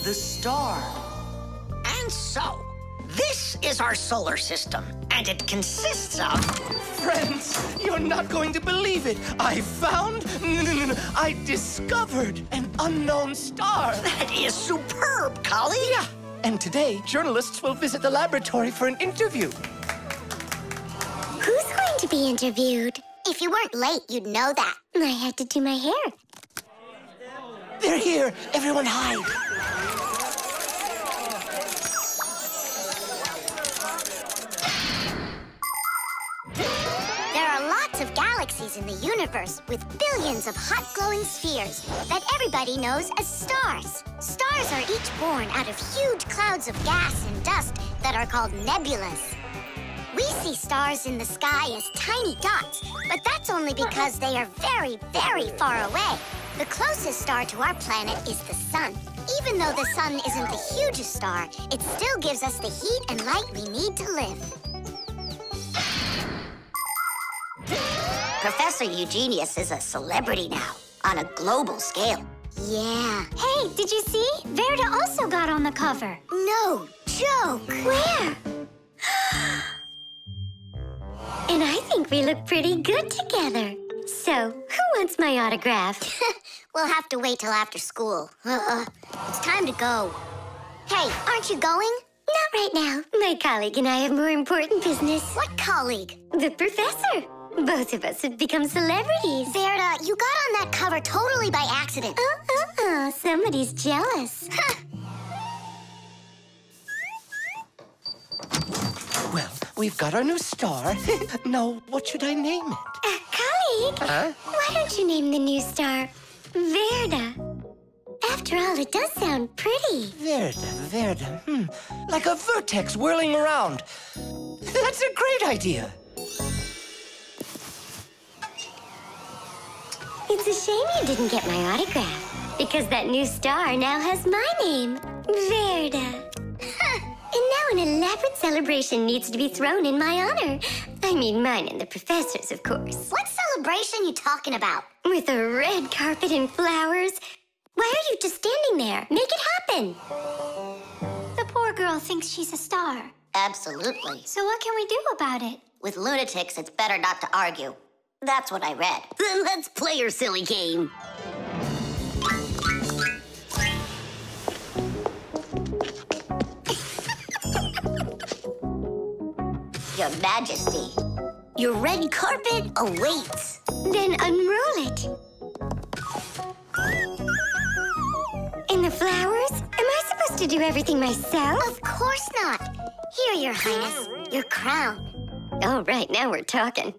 the star. And so, this is our solar system, and it consists of... Friends, you're not going to believe it. I discovered an unknown star. That is superb, colleague. Yeah, and today, journalists will visit the laboratory for an interview. Who's going to be interviewed? If you weren't late, you'd know that. I had to do my hair. They're here. Everyone hide. There are lots of galaxies in the universe with billions of hot glowing spheres that everybody knows as stars. Stars are each born out of huge clouds of gas and dust that are called nebulas. We see stars in the sky as tiny dots, but that's only because they are very, very far away. The closest star to our planet is the sun. Even though the sun isn't the hugest star, it still gives us the heat and light we need to live. Professor Eugenius is a celebrity now, on a global scale. Yeah. Hey, did you see? Verda also got on the cover. No joke. Where? And I think we look pretty good together. So, who wants my autograph? We'll have to wait till after school. It's time to go. Hey, aren't you going? Not right now. My colleague and I have more important business. What colleague? The professor. Both of us have become celebrities. Verda, you got on that cover totally by accident. Somebody's jealous. Well, we've got our new star. Now, what should I name it? Colleague, Huh? why don't you name the new star Verda? After all, it does sound pretty. Verda. Like a vertex whirling around. That's a great idea. It's a shame you didn't get my autograph, because that new star now has my name, Verda. And now an elaborate celebration needs to be thrown in my honor. I mean mine and the professor's, of course. What celebration you talking about? With a red carpet and flowers. Why are you just standing there? Make it happen. The poor girl thinks she's a star. Absolutely. So what can we do about it? With lunatics, it's better not to argue. That's what I read. Then let's play your silly game. Your Majesty, your red carpet awaits. Then unroll it. And the flowers? Am I supposed to do everything myself? Of course not. Here, Your Highness, your crown. All right, now we're talking.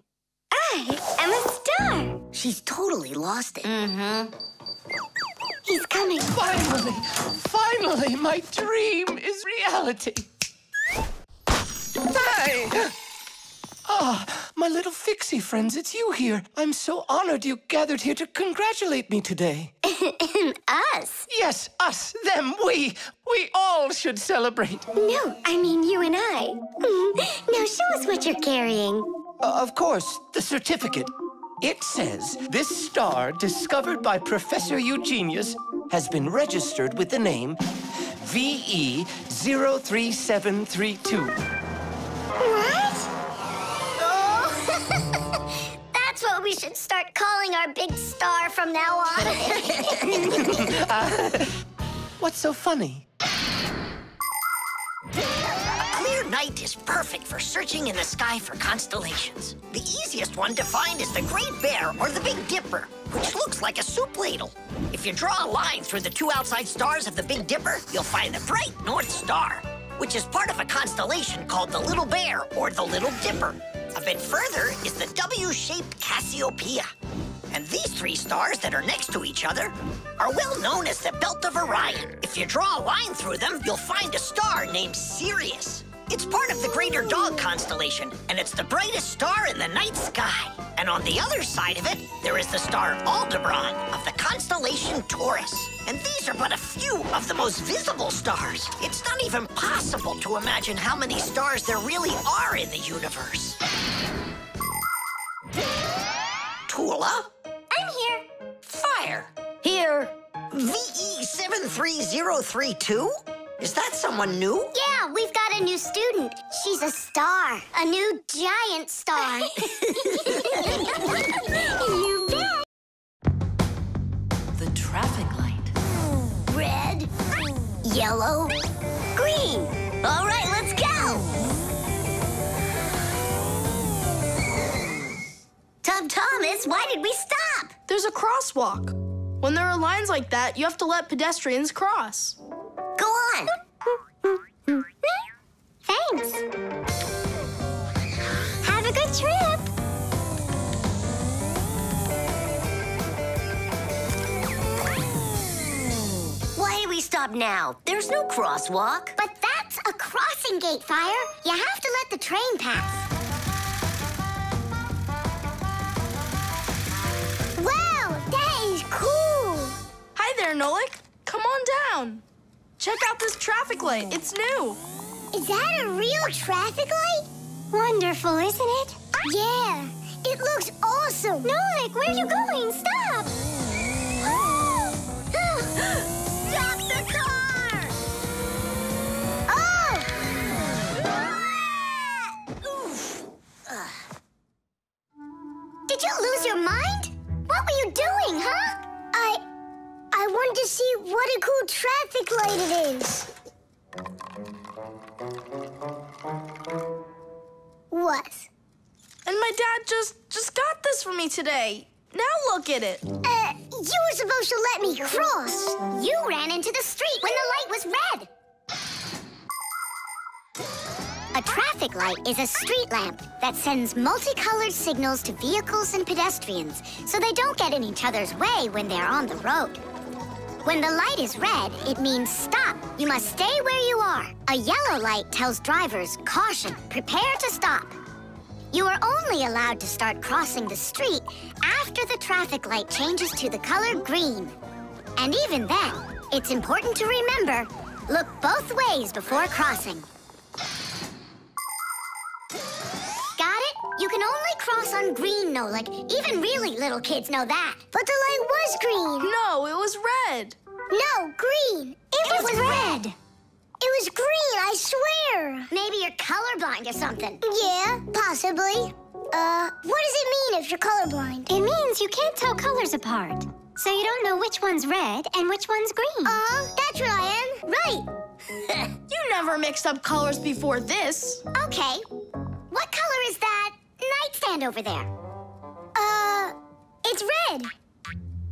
I am a star. She's totally lost it. He's coming. Finally, my dream is reality. Hey! My little Fixie friends, it's you here. I'm so honored you gathered here to congratulate me today. Us? Yes, us, them, we all should celebrate. No, I mean you and I. Now show us what you're carrying. Of course, the certificate. It says, this star, discovered by Professor Eugenius, has been registered with the name VE03732. What? Oh, that's what we should start calling our big star from now on. What's so funny? Night is perfect for searching in the sky for constellations. The easiest one to find is the Great Bear or the Big Dipper, which looks like a soup ladle. If you draw a line through the two outside stars of the Big Dipper, you'll find the bright North Star, which is part of a constellation called the Little Bear or the Little Dipper. A bit further is the W-shaped Cassiopeia. And these three stars that are next to each other are well known as the Belt of Orion. If you draw a line through them, you'll find a star named Sirius. It's part of the Greater Dog constellation, and it's the brightest star in the night sky. And on the other side of it, there is the star Aldebaran of the constellation Taurus. And these are but a few of the most visible stars. It's not even possible to imagine how many stars there really are in the universe. Tula? I'm here. Fire? Here. VE73032? Is that someone new? Yeah, we've got a new student. She's a star. A new giant star. You bet. The traffic light. Red, yellow, green. All right, let's go. Tom Thomas, why did we stop? There's a crosswalk. When there are lines like that, you have to let pedestrians cross. Go on. Thanks. Have a good trip. Why do we stop now? There's no crosswalk. But that's a crossing gate, Fire. You have to let the train pass. Wow, that is cool. Hi there, Nolik. Come on down. Check out this traffic light. It's new. Is that a real traffic light? Wonderful, isn't it? Yeah, it looks awesome. Nolik, where are you going? Stop! Stop the car! Oh! Oof. Did you lose your mind? What were you doing, huh? I wanted to see what a cool traffic light it is. What? And my dad just got this for me today. Now look at it. You were supposed to let me cross. You ran into the street when the light was red. A traffic light is a street lamp that sends multicolored signals to vehicles and pedestrians so they don't get in each other's way when they're on the road. When the light is red, it means stop. You must stay where you are. A yellow light tells drivers, caution, prepare to stop. You are only allowed to start crossing the street after the traffic light changes to the color green. And even then, it's important to remember, look both ways before crossing. Got it? You can only cross on green, Nolik. Even really little kids know that. But the light was green. No, it was red. No, green. It was red. It was green, I swear. Maybe you're colorblind or something. Yeah, possibly. What does it mean if you're colorblind? It means you can't tell colors apart. So you don't know which one's red and which one's green. That's what I am. Right. You never mixed up colors before this. Okay. What color is that nightstand over there? It's red.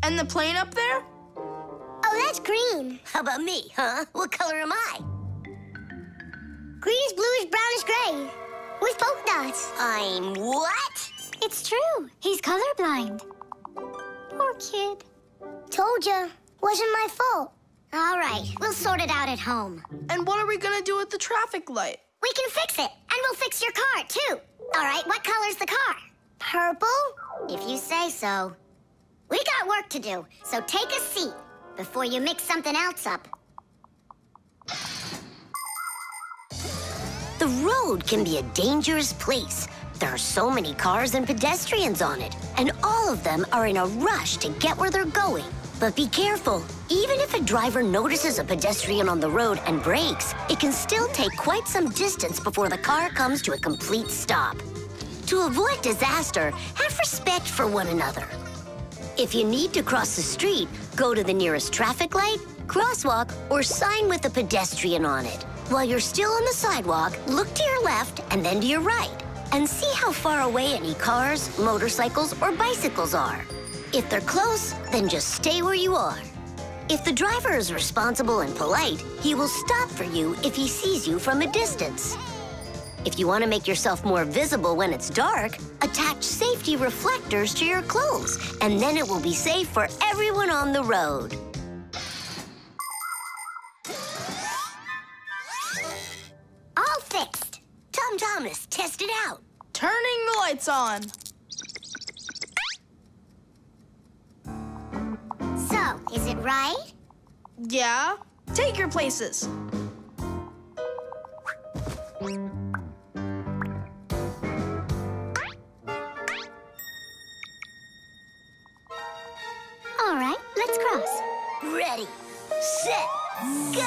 And the plane up there? Oh, that's green. How about me, huh? What color am I? Greenish, bluish, brownish, gray. With polka dots. I'm what? It's true. He's colorblind. Poor kid. Told ya. Wasn't my fault. All right, we'll sort it out at home. And what are we gonna do with the traffic light? We can fix it, and we'll fix your car, too. All right, what color's the car? Purple? If you say so. We got work to do, so take a seat before you mix something else up. The road can be a dangerous place. There are so many cars and pedestrians on it, and all of them are in a rush to get where they're going. But be careful. Even if a driver notices a pedestrian on the road and brakes, it can still take quite some distance before the car comes to a complete stop. To avoid disaster, have respect for one another. If you need to cross the street, go to the nearest traffic light, crosswalk, or sign with a pedestrian on it. While you're still on the sidewalk, look to your left and then to your right, and see how far away any cars, motorcycles, or bicycles are. If they're close, then just stay where you are. If the driver is responsible and polite, he will stop for you if he sees you from a distance. If you want to make yourself more visible when it's dark, attach safety reflectors to your clothes, and then it will be safe for everyone on the road. All fixed. Tom Thomas, test it out. Turning the lights on. So, is it right? Yeah? Take your places. All right, let's cross. Ready? set, go!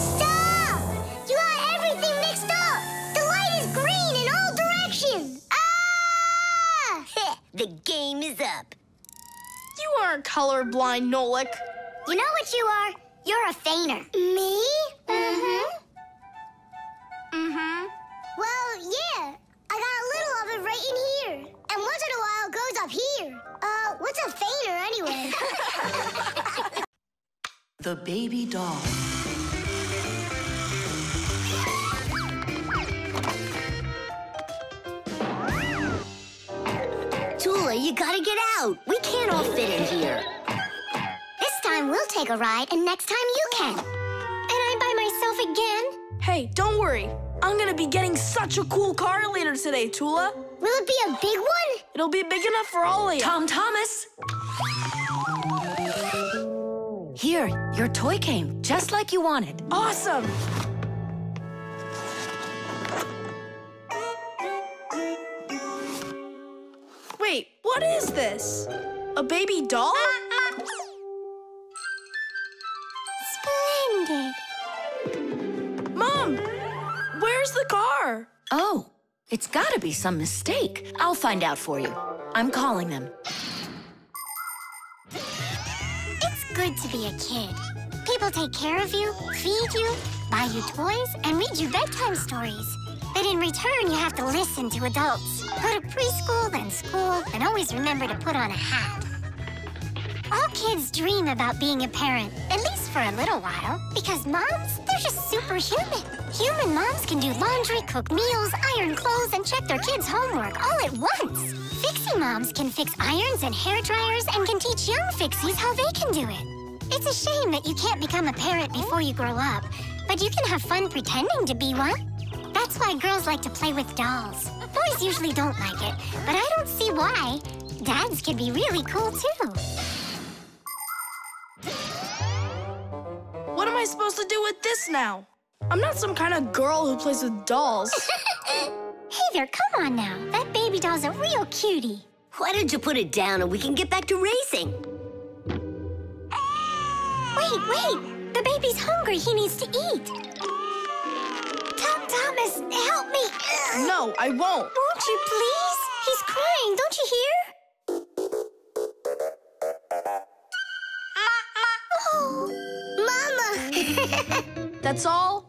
Stop! You got everything mixed up! The light is green in all directions! Ah! The game is up. You aren't colorblind, Nolik. You know what you are? You're a feigner. Me? Well, yeah. I got a little of it right in here. And once in a while it goes up here. What's a feigner anyway? The baby doll. Tula, you gotta get out. We can't all fit in here. This time we'll take a ride, and next time you can. And I'm by myself again? Hey, don't worry. I'm gonna be getting such a cool car later today, Tula. Will it be a big one? It'll be big enough for all of you. Tom Thomas! Here, your toy came, just like you wanted. Awesome! Wait, what is this? A baby doll? Splendid. Mom, where's the car? Oh, it's gotta be some mistake. I'll find out for you. I'm calling them. It's good to be a kid. People take care of you, feed you, buy you toys, and read you bedtime stories. But in return, you have to listen to adults. Go to preschool, then school, and always remember to put on a hat. All kids dream about being a parent, at least for a little while. Because moms, they're just superhuman. Human moms can do laundry, cook meals, iron clothes, and check their kids' homework all at once. Fixie moms can fix irons and hair dryers and can teach young fixies how they can do it. It's a shame that you can't become a parent before you grow up, but you can have fun pretending to be one. That's why girls like to play with dolls. Boys usually don't like it, but I don't see why. Dads can be really cool, too. What am I supposed to do with this now? I'm not some kind of girl who plays with dolls. Hey there, come on now. That baby doll's a real cutie. Why don't you put it down and we can get back to racing? Wait. The baby's hungry. He needs to eat. Tom Thomas, help me. No, I won't. Won't you please? He's crying. Don't you hear? Oh, Mama. That's all?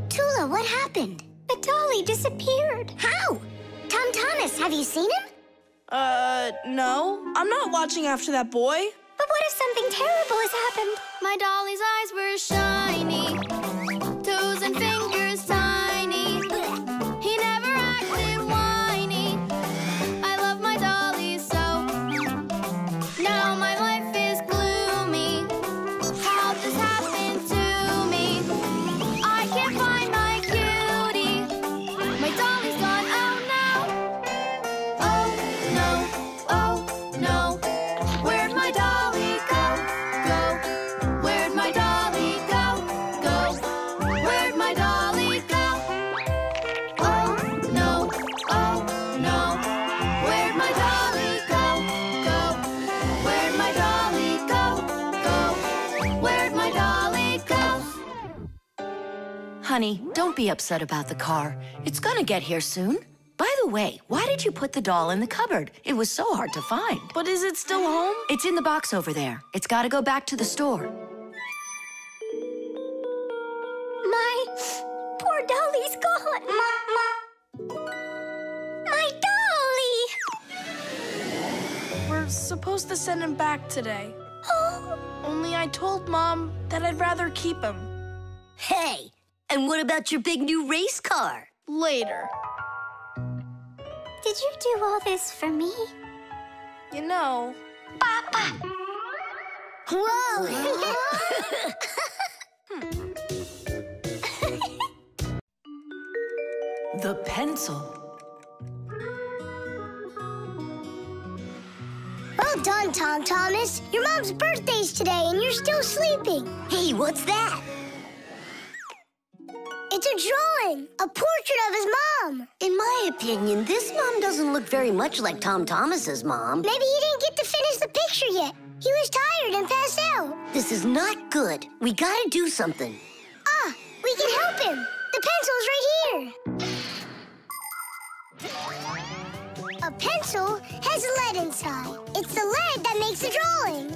Tula, what happened? The dolly disappeared. How? Tom Thomas, have you seen him? No. I'm not watching after that boy. But what if something terrible has happened? My dolly's eyes were shiny, toes and fingers tiny. He never acted whiny. I love my dolly so. Now my life is gloomy. How this happened to me? I can't find my cutie. My dolly's gone, oh no. Oh no, oh no. Where'd my dolly go? Where'd my dolly go? Honey, don't be upset about the car. It's gonna get here soon. By the way, why did you put the doll in the cupboard? It was so hard to find. But is it still home? It's in the box over there. It's gotta go back to the store. My poor Dolly's gone. My Dolly! We're supposed to send him back today. Oh. Only I told Mom that I'd rather keep him. Hey, and what about your big new race car? Later. Did you do all this for me? You know... Papa! Whoa! The pencil. Well done, Tom Thomas. Your mom's birthday's today and you're still sleeping. Hey, what's that? It's a drawing, a portrait of his mom. In my opinion, this mom doesn't look very much like Tom Thomas's mom. Maybe he didn't get to finish the picture yet. He was tired and passed out. This is not good. We gotta do something. Ah, we can help him. The pencil's right here. A pencil has lead inside. It's the lead that makes the drawing.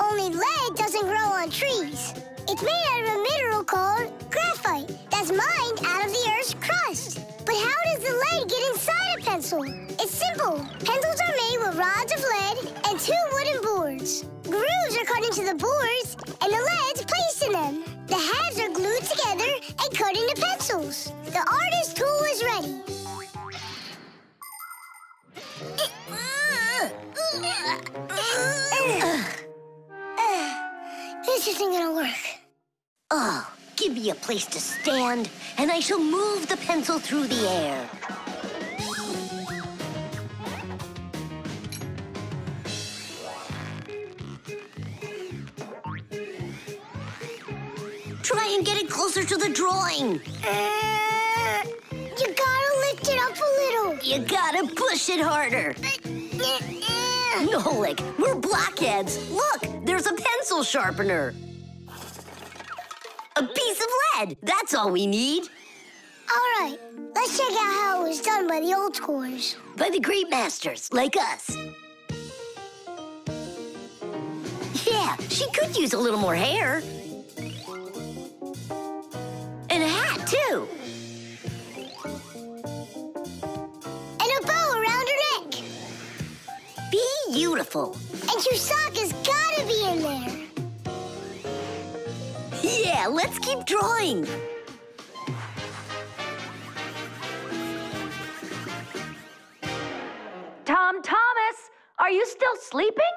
Only lead doesn't grow on trees. It's made out of a mineral called graphite that's mined out of the Earth's crust. But how does the lead get inside a pencil? It's simple. Pencils are made with rods of lead and 2 wooden boards. Grooves are cut into the boards, and the lead's placed in them. The halves are glued together and cut into pencils. The artist's tool is ready. This isn't gonna work. Oh, give me a place to stand, and I shall move the pencil through the air. Try and get it closer to the drawing. You gotta lift it up a little. You gotta push it harder. Nolik, we're blockheads. Look, there's a pencil sharpener. A piece of lead. That's all we need. All right, let's check out how it was done by the old scores. By the great masters, like us. Yeah, she could use a little more hair. And a hat, too. And a bow around her neck. Beautiful. And Chewsaka's gotta be in there. Yeah, let's keep drawing. Tom Thomas, are you still sleeping?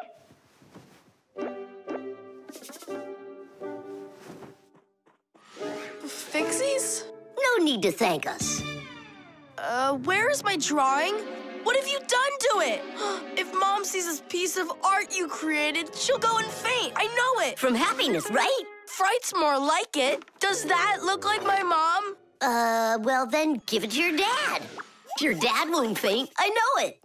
Fixies? No need to thank us. Where is my drawing? What have you done to it? If Mom sees this piece of art you created, she'll go and faint. I know it. From happiness, right? Fright's more like it. Does that look like my mom? Well then give it to your dad. Your dad won't faint, I know it.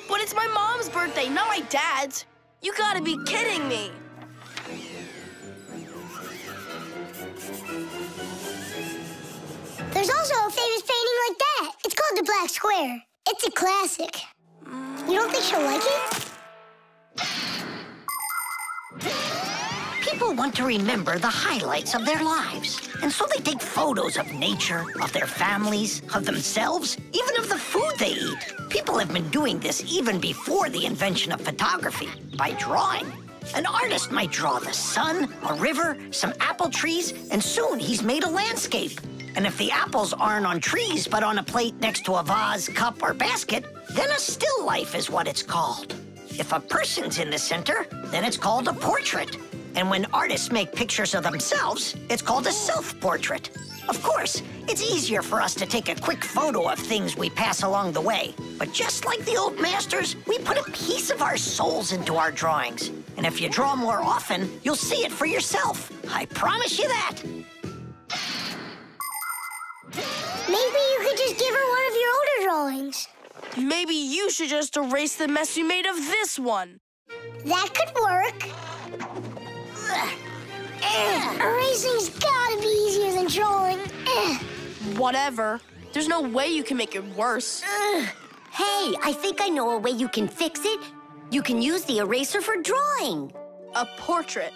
But it's my mom's birthday, not my dad's. You gotta be kidding me. There's also a famous painting like that. It's called the Black Square. It's a classic. You don't think she'll like it? People want to remember the highlights of their lives. And so they take photos of nature, of their families, of themselves, even of the food they eat. People have been doing this even before the invention of photography, by drawing. An artist might draw the sun, a river, some apple trees, and soon he's made a landscape. And if the apples aren't on trees, but on a plate next to a vase, cup, or basket, then a still life is what it's called. If a person's in the center, then it's called a portrait. And when artists make pictures of themselves, it's called a self-portrait. Of course, it's easier for us to take a quick photo of things we pass along the way. But just like the old masters, we put a piece of our souls into our drawings. And if you draw more often, you'll see it for yourself. I promise you that. Maybe you could just give her one of your older drawings. Maybe you should just erase the mess you made of this one. That could work. Erasing's gotta be easier than drawing. Whatever. There's no way you can make it worse. Hey, I think I know a way you can fix it. You can use the eraser for drawing. A portrait.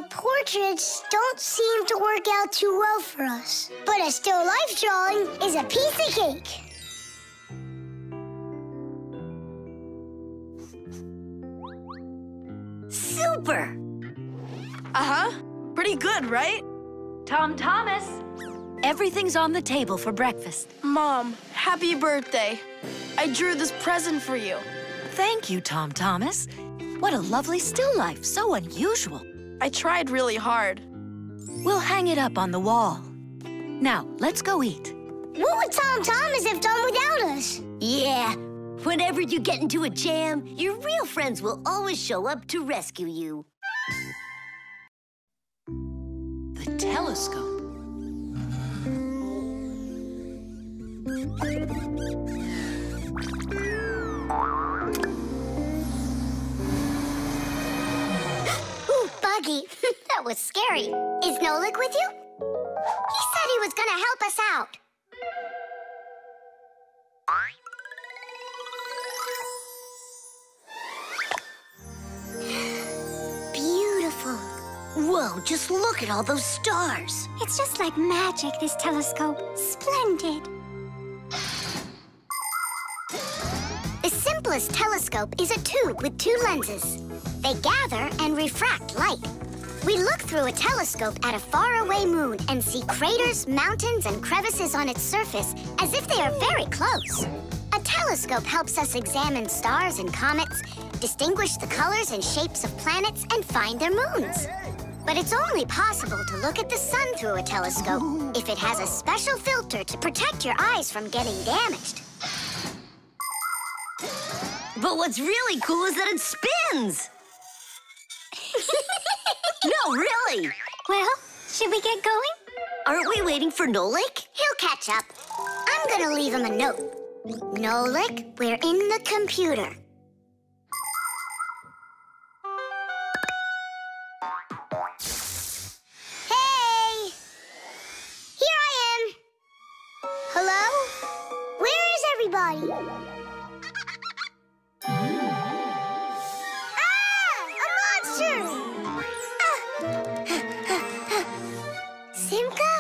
Portraits don't seem to work out too well for us. But a still life drawing is a piece of cake. Super! Uh-huh. Pretty good, right? Tom Thomas, everything's on the table for breakfast. Mom, happy birthday. I drew this present for you. Thank you, Tom Thomas. What a lovely still life, so unusual. I tried really hard. We'll hang it up on the wall. Now, let's go eat. What would Tom Thomas have done without us? Yeah, whenever you get into a jam, your real friends will always show up to rescue you. The telescope. Ooh, Buggy. That was scary. Is Nolik with you? He said he was gonna help us out. Beautiful. Whoa, just look at all those stars. It's just like magic, this telescope. Splendid. The simplest telescope is a tube with two lenses. They gather and refract light. We look through a telescope at a faraway moon and see craters, mountains, and crevices on its surface as if they are very close. A telescope helps us examine stars and comets, distinguish the colors and shapes of planets, and find their moons. But it's only possible to look at the sun through a telescope if it has a special filter to protect your eyes from getting damaged. But what's really cool is that it spins. No, really. Well, should we get going? Aren't we waiting for Nolik? He'll catch up. I'm gonna leave him a note. Nolik, we're in the computer. Hey! Here I am. Hello? Where is everybody? Simka?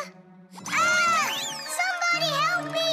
Somebody help me!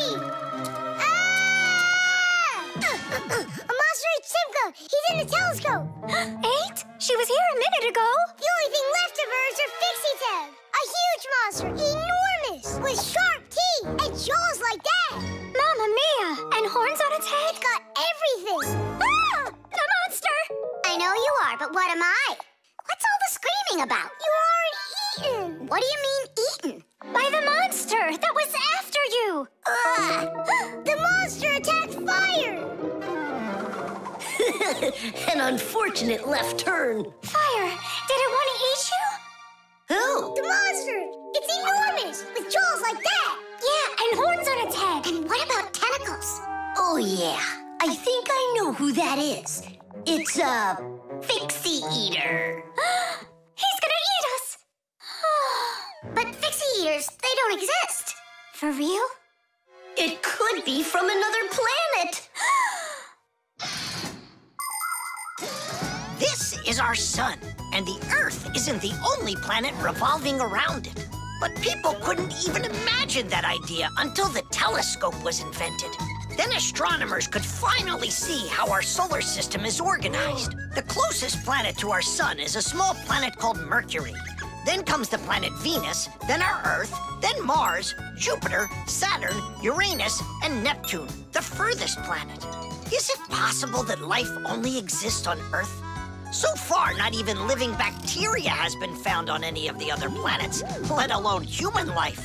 A monster ate Simka! He's in the telescope! Ate? She was here a minute ago. The only thing left of her is her Fixie Tag! A huge monster, enormous, with sharp teeth and jaws like that! Mamma mia! And horns on its head? It's got everything! Ah! The monster! I know you are, but what am I? What's all the screaming about? You aren't eaten! What do you mean, eaten? By the monster that was after you! The monster attacked fire! An unfortunate left turn. Fire! Did it want to eat you? Who? The monster! It's enormous, with jaws like that! Yeah, and horns on its head. And what about tentacles? Oh, yeah. I think I know who that is. It's a Fixie Eater. He's gonna eat us! But Fixie Eaters, they don't exist. For real? It could be from another planet. This is our sun, and the Earth isn't the only planet revolving around it. But people couldn't even imagine that idea until the telescope was invented. Then astronomers could finally see how our solar system is organized. The closest planet to our sun is a small planet called Mercury. Then comes the planet Venus, then our Earth, then Mars, Jupiter, Saturn, Uranus, and Neptune, the furthest planet. Is it possible that life only exists on Earth? So far, not even living bacteria has been found on any of the other planets, let alone human life.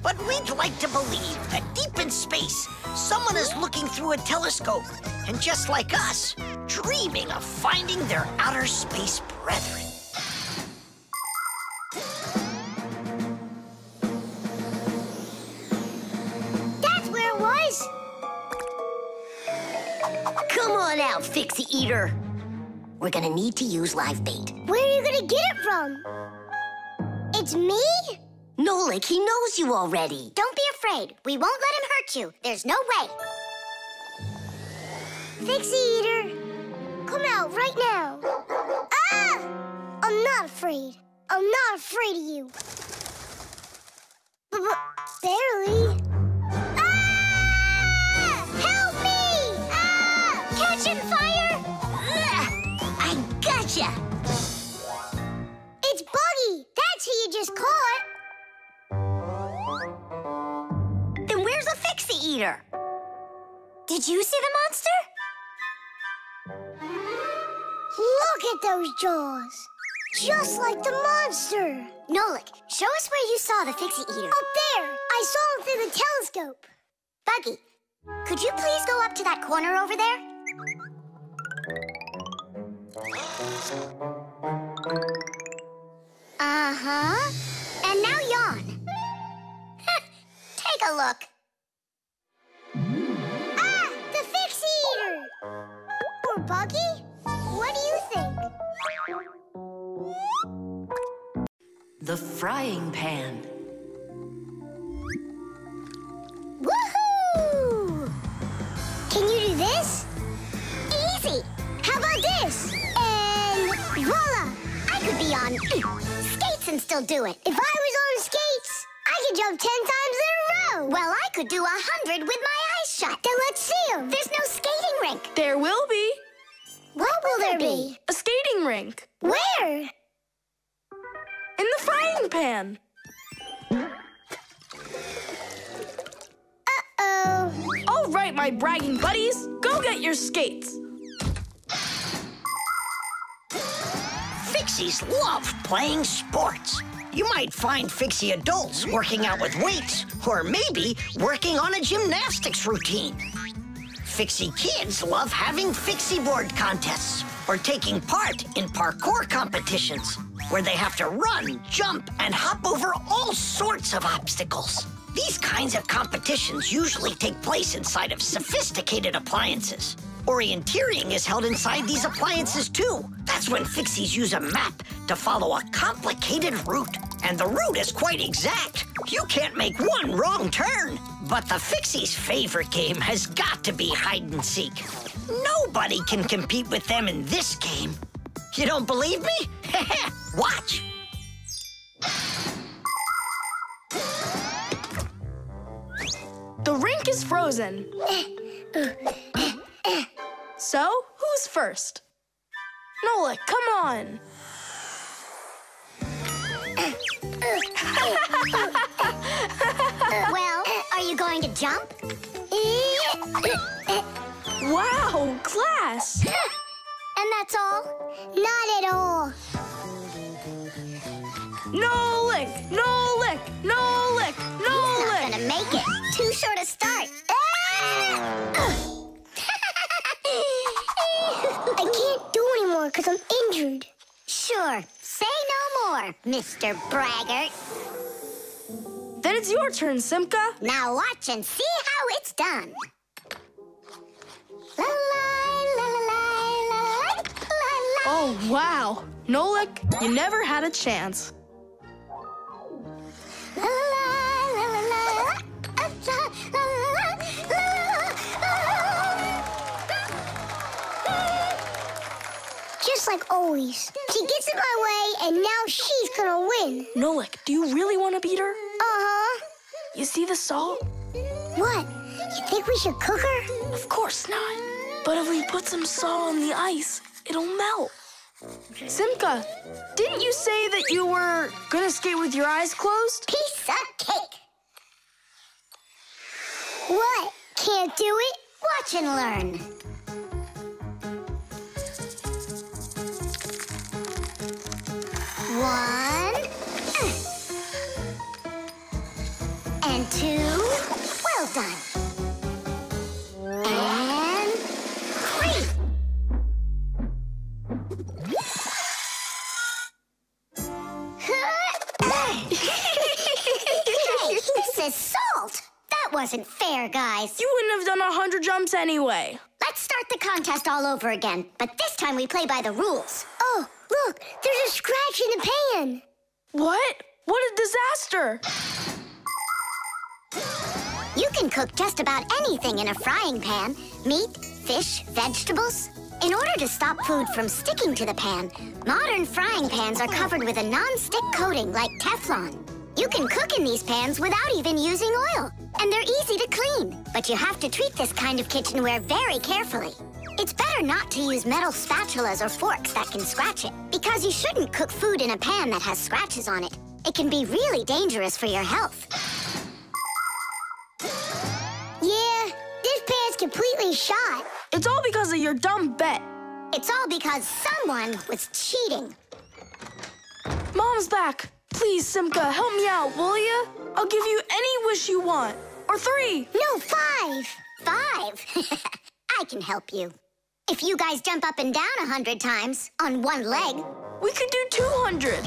But we'd like to believe that deep in space, someone is looking through a telescope, and just like us, dreaming of finding their outer space brethren. That's where it was! Come on out, Fixie Eater. We're gonna need to use live bait. Where are you gonna get it from? It's me? Nolik, he knows you already. Don't be afraid. We won't let him hurt you. There's no way. Fixie Eater, come out right now. Ah! I'm not afraid. I'm not afraid of you. Barely. Ah! Help me! Ah! Catching fire! I gotcha! It's Buggy. That's who you just caught. Then where's the Fixie Eater? Did you see the monster? Look at those jaws. Just like the monster. Nolik, show us where you saw the Fixie Eater. Up there. I saw him through the telescope. Buggy, could you please go up to that corner over there? Uh-huh. And now yawn. Take a look. Ah! The Fixie Eater! Or Buggy? What do you think? The frying pan. Woohoo! Can you do this? Easy! How about this? And voila! I could be on skates and still do it. If I was on skates, I could jump 10 times in a row. Well, I could do 100 with my eyes shut. Then let's see them. There's no skating rink. There will be. What will there be? A skating rink. Where? In the frying pan. Uh-oh. All right, my bragging buddies. Go get your skates. Fixies love playing sports. You might find Fixie adults working out with weights, or maybe working on a gymnastics routine. Fixie kids love having Fixie board contests, or taking part in parkour competitions, where they have to run, jump, and hop over all sorts of obstacles. These kinds of competitions usually take place inside of sophisticated appliances. Orienteering is held inside these appliances, too. That's when Fixies use a map to follow a complicated route. And the route is quite exact. You can't make one wrong turn. But the Fixies' favorite game has got to be hide and seek. Nobody can compete with them in this game. You don't believe me? Watch. The rink is frozen. So, who's first? Nolik, come on. Well, are you going to jump? Wow, class. And that's all? Not at all. Nolik, Nolik, Nolik, He's not Nolik. gonna make it. Too short a start. I can't do anymore because I'm injured. Sure. Say no more, Mr. Braggart. Then it's your turn, Simka. Now watch and see how it's done. La la la la la la la la. Oh, wow. Nolik, you never had a chance. La la la la la la la la la. Just like always. She gets in my way, and now she's gonna win. Nolik, do you really want to beat her? Uh-huh. You see the salt? What? You think we should cook her? Of course not. But if we put some salt on the ice, it'll melt. Simka, didn't you say that you were gonna skate with your eyes closed? Piece of cake. What? Can't do it? Watch and learn. One. And two. Well done. And three. Hey, this is salt. That wasn't fair, guys. You wouldn't have done 100 jumps anyway. Let's start the contest all over again, but this time we play by the rules. Oh, look, there's a scratch in the pan. What? What a disaster! You can cook just about anything in a frying pan. Meat, fish, vegetables. In order to stop food from sticking to the pan, modern frying pans are covered with a non-stick coating like Teflon. You can cook in these pans without even using oil, and they're easy to clean. But you have to treat this kind of kitchenware very carefully. It's better not to use metal spatulas or forks that can scratch it, because you shouldn't cook food in a pan that has scratches on it. It can be really dangerous for your health. Yeah, this pan's completely shot. It's all because of your dumb bet. It's all because someone was cheating. Mom's back. Please, Simka, help me out, will ya? I'll give you any wish you want. Or 3. No, 5. 5? I can help you. If you guys jump up and down 100 times on one leg, we could do 200.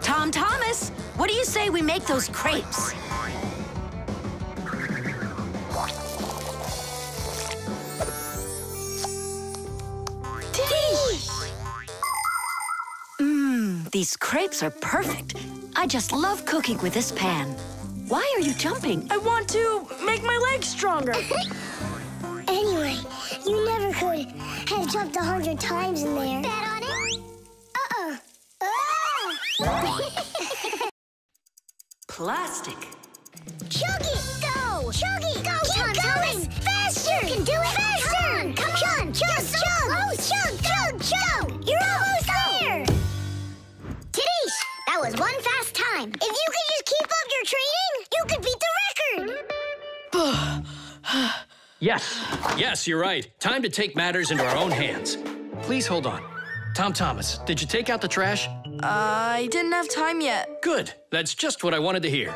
Tom Thomas, what do you say we make those crepes? These crepes are perfect. I just love cooking with this pan. Why are you jumping? I want to make my legs stronger. Anyway, you never could have jumped 100 times in there. bet on it? Plastic. Chug it! Go! Chug it! Go, Tom Thomas! Faster! You can do it! Faster! Come on! Chug! Chug! Oh, chug! Chug! Chug! You're almost there! Tidish, that was one fast time. If you could just keep up your training, you could beat the record! Yes, you're right. Time to take matters into our own hands. Please hold on. Tom Thomas, did you take out the trash? I didn't have time yet. Good. That's just what I wanted to hear.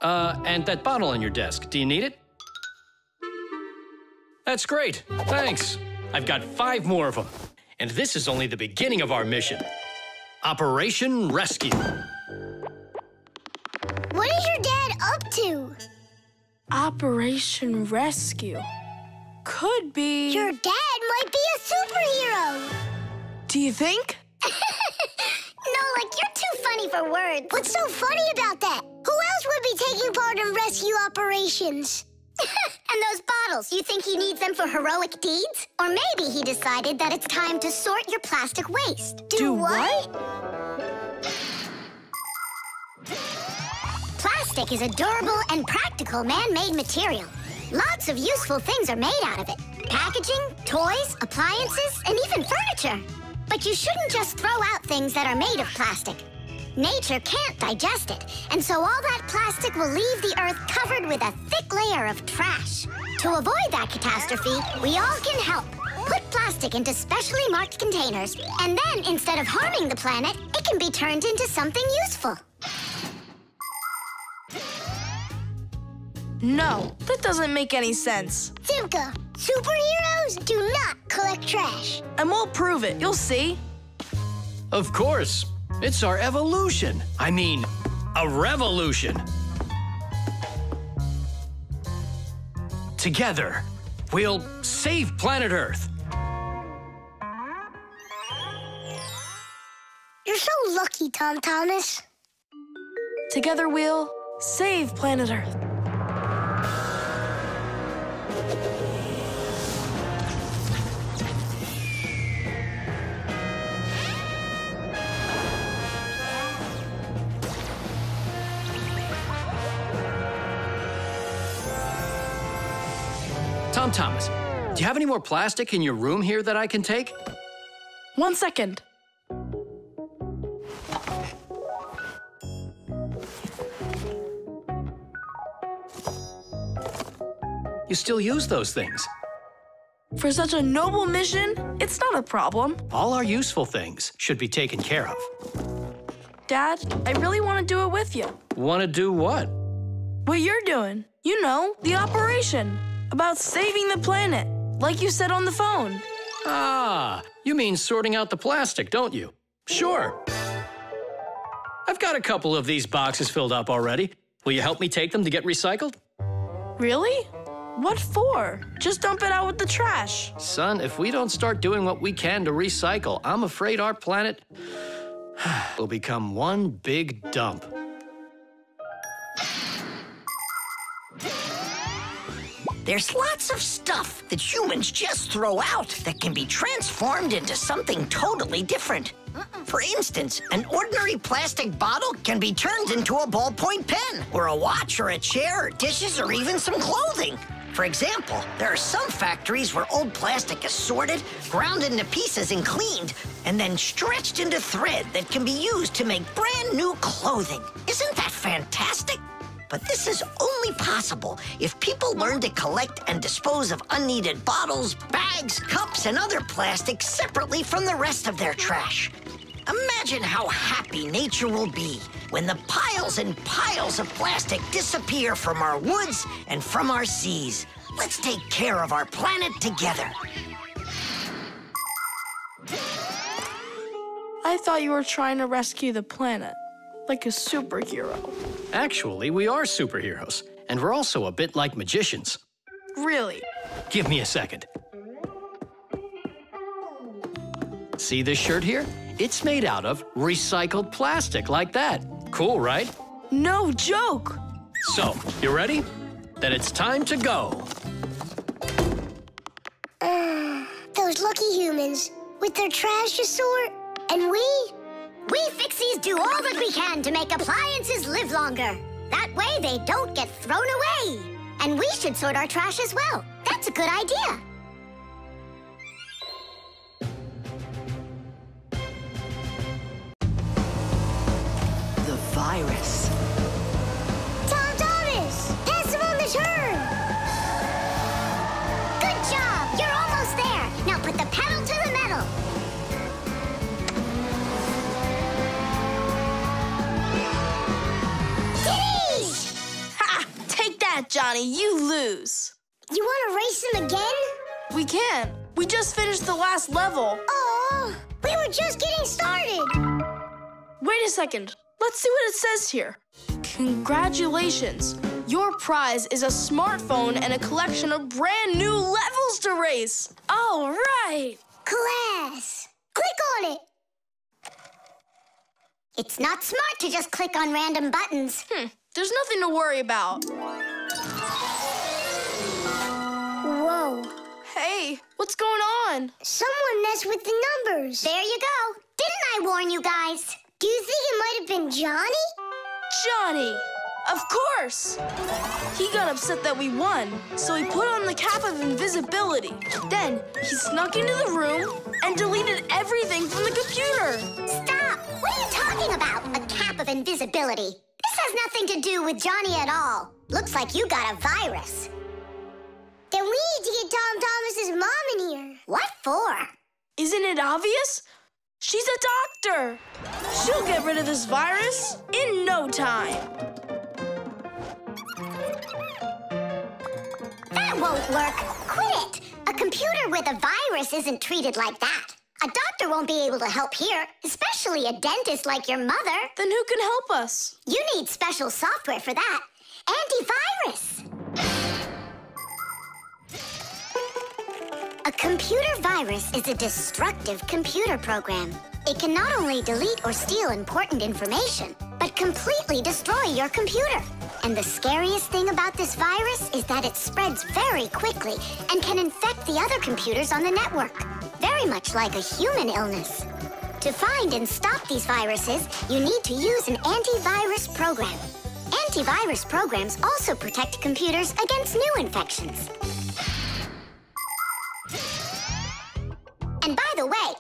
And that bottle on your desk, do you need it? That's great. Thanks. I've got 5 more of them. And this is only the beginning of our mission. Operation Rescue. What is your dad up to? Operation Rescue. Could be... Your dad might be a superhero. Do you think? No, you're too funny for words. What's so funny about that? Who else would be taking part in rescue operations? And those bottles, you think he needs them for heroic deeds? Or maybe he decided that it's time to sort your plastic waste. Do what? Plastic is a durable and practical man-made material. Lots of useful things are made out of it. Packaging, toys, appliances, and even furniture. But you shouldn't just throw out things that are made of plastic. Nature can't digest it, and so all that plastic will leave the earth covered with a thick layer of trash. To avoid that catastrophe, we all can help. Put plastic into specially marked containers, and then instead of harming the planet, it can be turned into something useful. No, that doesn't make any sense. Simka, superheroes do not collect trash. And we'll prove it. You'll see. Of course. It's our evolution. I mean, a revolution. Together, we'll save planet Earth. You're so lucky, Tom Thomas. Together we'll save planet Earth. Tom Thomas, do you have any more plastic in your room here that I can take? 1 second. You still use those things? For such a noble mission, it's not a problem. All our useful things should be taken care of. Dad, I really want to do it with you. Want to do what? What you're doing. You know, the operation. About saving the planet, like you said on the phone. Ah, you mean sorting out the plastic, don't you? Sure. I've got a couple of these boxes filled up already. Will you help me take them to get recycled? Really? What for? Just dump it out with the trash. Son, if we don't start doing what we can to recycle, I'm afraid our planet will become one big dump. There's lots of stuff that humans just throw out that can be transformed into something totally different. For instance, an ordinary plastic bottle can be turned into a ballpoint pen, or a watch, or a chair, or dishes, or even some clothing. For example, there are some factories where old plastic is sorted, ground into pieces and cleaned, and then stretched into thread that can be used to make brand new clothing. Isn't that fantastic? But this is only possible if people learn to collect and dispose of unneeded bottles, bags, cups, and other plastic separately from the rest of their trash. Imagine how happy nature will be when the piles and piles of plastic disappear from our woods and from our seas. Let's take care of our planet together. I thought you were trying to rescue the planet, like a superhero. Actually, we are superheroes, and we're also a bit like magicians. Really? Give me a second. See this shirt here? It's made out of recycled plastic like that. Cool, right? No joke! So, you ready? Then it's time to go. Those lucky humans with their trash to sort, and we Fixies do all that we can to make appliances live longer. That way they don't get thrown away. And we should sort our trash as well. That's a good idea. The virus. Tom Thomas! Pass him on the turn! Good job! You're almost there. Now put the pedal to the metal. Ha! Take that, Johnny. You lose. You want to race him again? We can. We just finished the last level. Oh, we were just getting started. Wait a second. Let's see what it says here. Congratulations. Your prize is a smartphone and a collection of brand new levels to race. All right. Class. Click on it. It's not smart to just click on random buttons. There's nothing to worry about. Whoa. Hey, what's going on? Someone messed with the numbers. There you go. Didn't I warn you guys? Do you think it might have been Johnny? Johnny! Of course! He got upset that we won, so he put on the cap of invisibility. Then he snuck into the room and deleted everything from the computer. Stop! What are you talking about? A cap of invisibility. This has nothing to do with Johnny at all. Looks like you got a virus. Then we need to get Tom Thomas's mom in here. What for? Isn't it obvious? She's a doctor. She'll get rid of this virus in no time. That won't work. Quit it. A computer with a virus isn't treated like that. A doctor won't be able to help here, especially a dentist like your mother. Then who can help us? You need special software for that. Antivirus. A computer virus is a destructive computer program. It can not only delete or steal important information, but completely destroy your computer. And the scariest thing about this virus is that it spreads very quickly and can infect the other computers on the network, very much like a human illness. To find and stop these viruses, you need to use an antivirus program. Antivirus programs also protect computers against new infections. And by the way,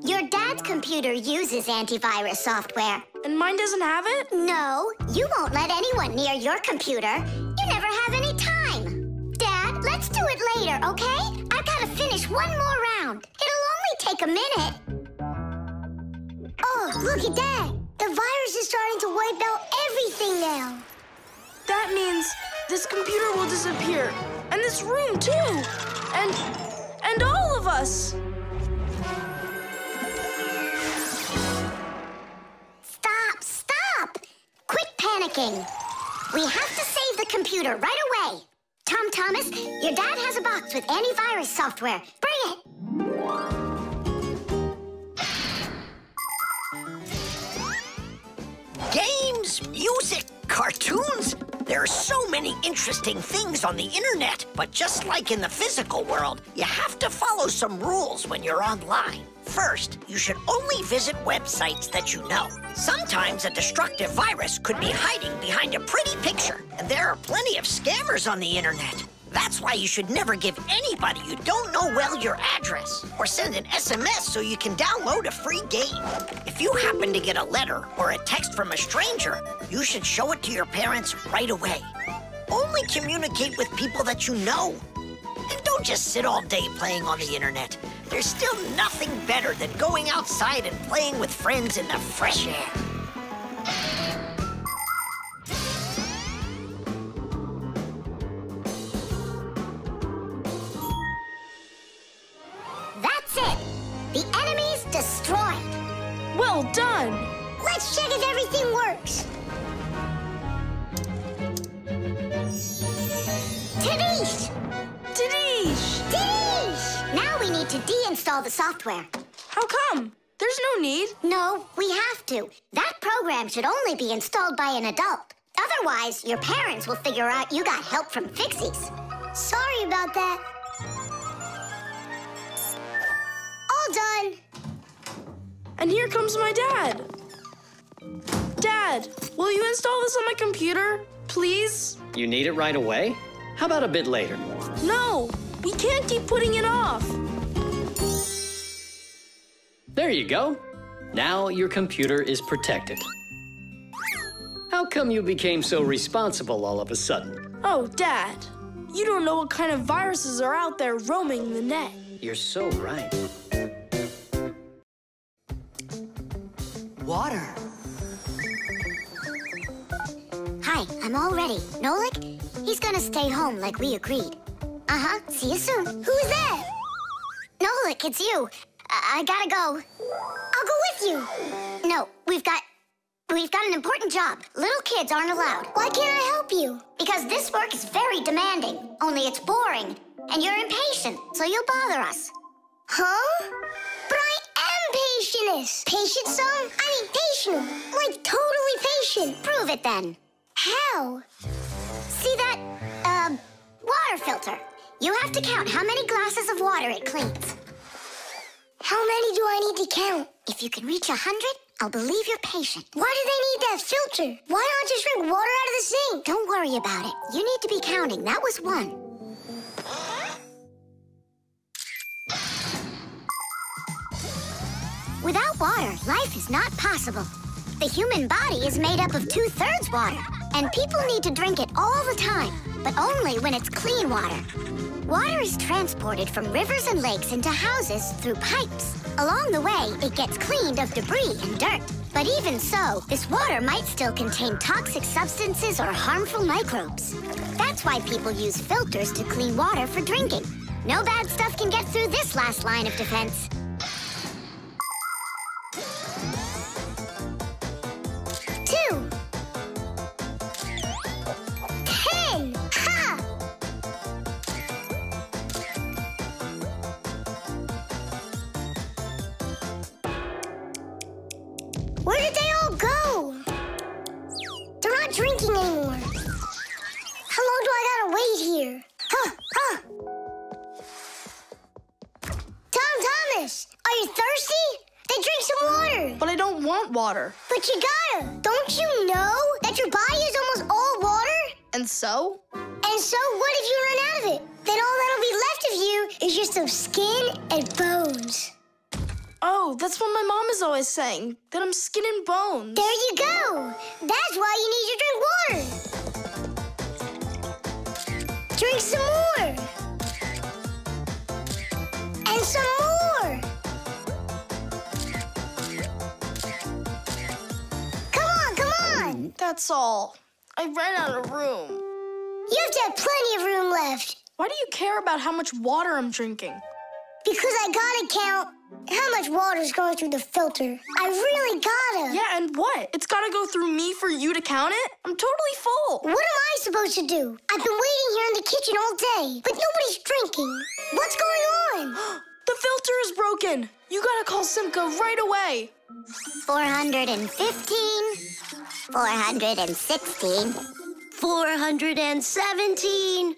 your dad's computer uses antivirus software. And mine doesn't have it? No, you won't let anyone near your computer. You never have any time. Dad, let's do it later, okay? I've got to finish one more round. It'll only take a minute. Oh, look at that. The virus is starting to wipe out everything now. That means this computer will disappear. And this room, too. And all of us. Stop! Quit panicking. We have to save the computer right away. Tom Thomas, your dad has a box with antivirus software. Bring it. games, music, cartoons. There are so many interesting things on the internet, but just like in the physical world, you have to follow some rules when you're online. First, you should only visit websites that you know. Sometimes a destructive virus could be hiding behind a pretty picture, and there are plenty of scammers on the internet. That's why you should never give anybody you don't know well your address, or send an SMS so you can download a free game. If you happen to get a letter or a text from a stranger, you should show it to your parents right away. Only communicate with people that you know. And don't just sit all day playing on the internet. There's still nothing better than going outside and playing with friends in the fresh air. That's it. The enemy's destroyed. Well done. Let's check if everything works. Tadish! Tadish! Tadish! Now we need to deinstall the software. How come? There's no need. No, we have to. That program should only be installed by an adult. Otherwise, your parents will figure out you got help from Fixies. Sorry about that. All done. And here comes my dad. Dad, will you install this on my computer, please? You need it right away? How about a bit later? No, we can't keep putting it off. There you go. Now your computer is protected. How come you became so responsible all of a sudden? Oh, Dad, you don't know what kind of viruses are out there roaming the net. You're so right. Water. Hi, I'm all ready. Nolik? He's gonna stay home like we agreed. Uh-huh, see you soon. Who's that? Nolik, it's you. I gotta go. I'll go with you. No, we've got an important job. Little kids aren't allowed. Why can't I help you? Because this work is very demanding, only it's boring. And you're impatient, so you'll bother us. Huh? But I am patientest. Patient some? I mean patient. Like totally patient. Prove it then. How? See that, water filter? You have to count how many glasses of water it cleans. How many do I need to count? If you can reach 100, I'll believe you're patient. Why do they need that filter? Why not just drink water out of the sink? Don't worry about it. You need to be counting. That was 1. Without water, life is not possible. The human body is made up of 2/3 water, and people need to drink it all the time, but only when it's clean water. Water is transported from rivers and lakes into houses through pipes. Along the way, it gets cleaned of debris and dirt. But even so, this water might still contain toxic substances or harmful microbes. That's why people use filters to clean water for drinking. No bad stuff can get through this last line of defense. 2. 10. Ha! Where did they all go? They're not drinking anymore. How long do I gotta wait here? Thomas, are you thirsty? Then drink some water. But I don't want water. But you gotta. Don't you know that your body is almost all water? And so? And so what if you run out of it? Then all that'll be left of you is just some skin and bones. Oh, that's what my mom is always saying, that I'm skin and bones. There you go. That's why you need to drink water. Drink some more. And some more. Come on. That's all. I ran out of room. You have to have plenty of room left. Why do you care about how much water I'm drinking? Because I gotta count how much water's going through the filter. I really gotta. Yeah, and what? It's gotta go through me for you to count it? I'm totally full. What am I supposed to do? I've been waiting here in the kitchen all day, but nobody's drinking. What's going on? The filter is broken. You gotta call Simka right away. 415, 416, 417, 418,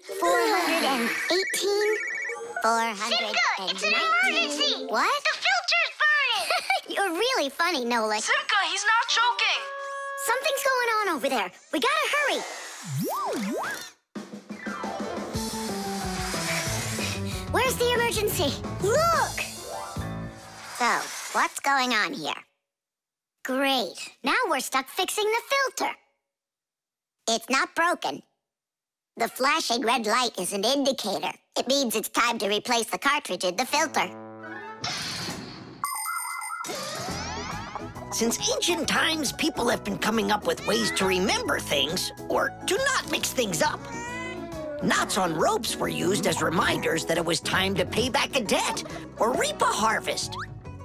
419. It's an emergency! What? The filter's burning! You're really funny, Nolik. Simka, he's not joking. Something's going on over there. We gotta hurry. Where's the emergency? Look! So, what's going on here? Great. Now we're stuck fixing the filter. It's not broken. The flashing red light is an indicator. It means it's time to replace the cartridge in the filter. Since ancient times, people have been coming up with ways to remember things or to not mix things up. Knots on ropes were used as reminders that it was time to pay back a debt or reap a harvest.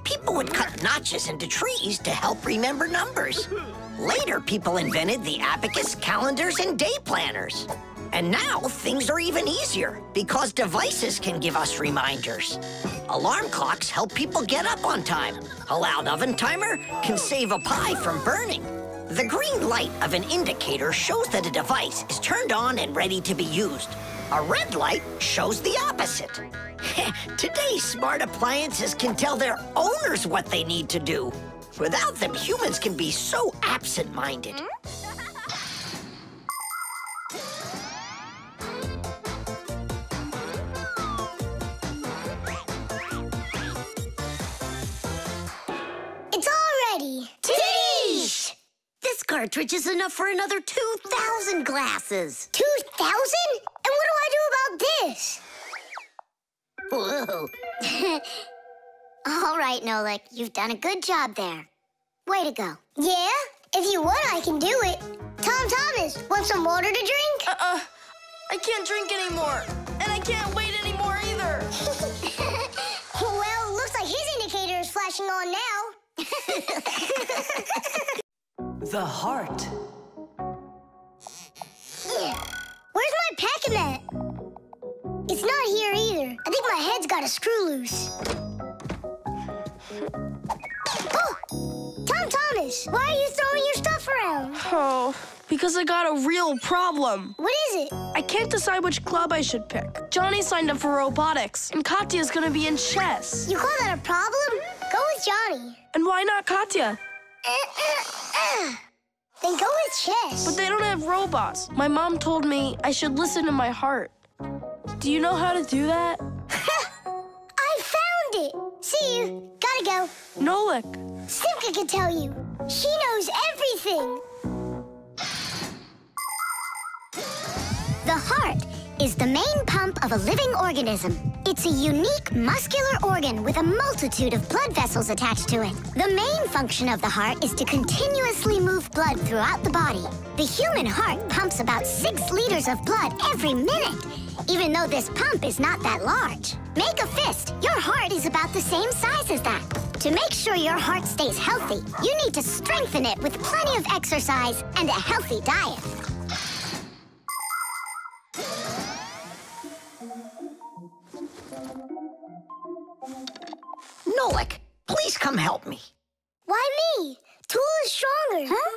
People would cut notches into trees to help remember numbers. Later, people invented the abacus, calendars, and day planners. And now, things are even easier because devices can give us reminders. Alarm clocks help people get up on time. A loud oven timer can save a pie from burning. The green light of an indicator shows that a device is turned on and ready to be used. A red light shows the opposite. Today's smart appliances can tell their owners what they need to do. Without them, humans can be so absent-minded. It's all ready. Titties! This cartridge is enough for another 2,000 glasses. 2,000? And what do I do about this? Whoa. All right, Nolik, you've done a good job there. Way to go. Yeah? If you want, I can do it. Tom Thomas, want some water to drink? I can't drink anymore. And I can't wait anymore either. Well, looks like his indicator is flashing on now. The heart. Where's my Pac-Man? It's not here either. I think my head's got a screw loose. Oh! Tom Thomas, why are you throwing your stuff around? Oh, because I got a real problem. What is it? I can't decide which club I should pick. Johnny signed up for robotics, and Katya's gonna be in chess. You call that a problem? Go with Johnny. And why not Katya? Then go with chess. But they don't have robots. My mom told me I should listen to my heart. Do you know how to do that? I found it. See you. Gotta go. Nolik. Simka can tell you. She knows everything. The heart is the main pump of a living organism. It's a unique muscular organ with a multitude of blood vessels attached to it. The main function of the heart is to continuously move blood throughout the body. The human heart pumps about 6 liters of blood every minute, even though this pump is not that large. Make a fist. Your heart is about the same size as that. To make sure your heart stays healthy, you need to strengthen it with plenty of exercise and a healthy diet. Nolik, please come help me. Why me? Tool is stronger. Huh?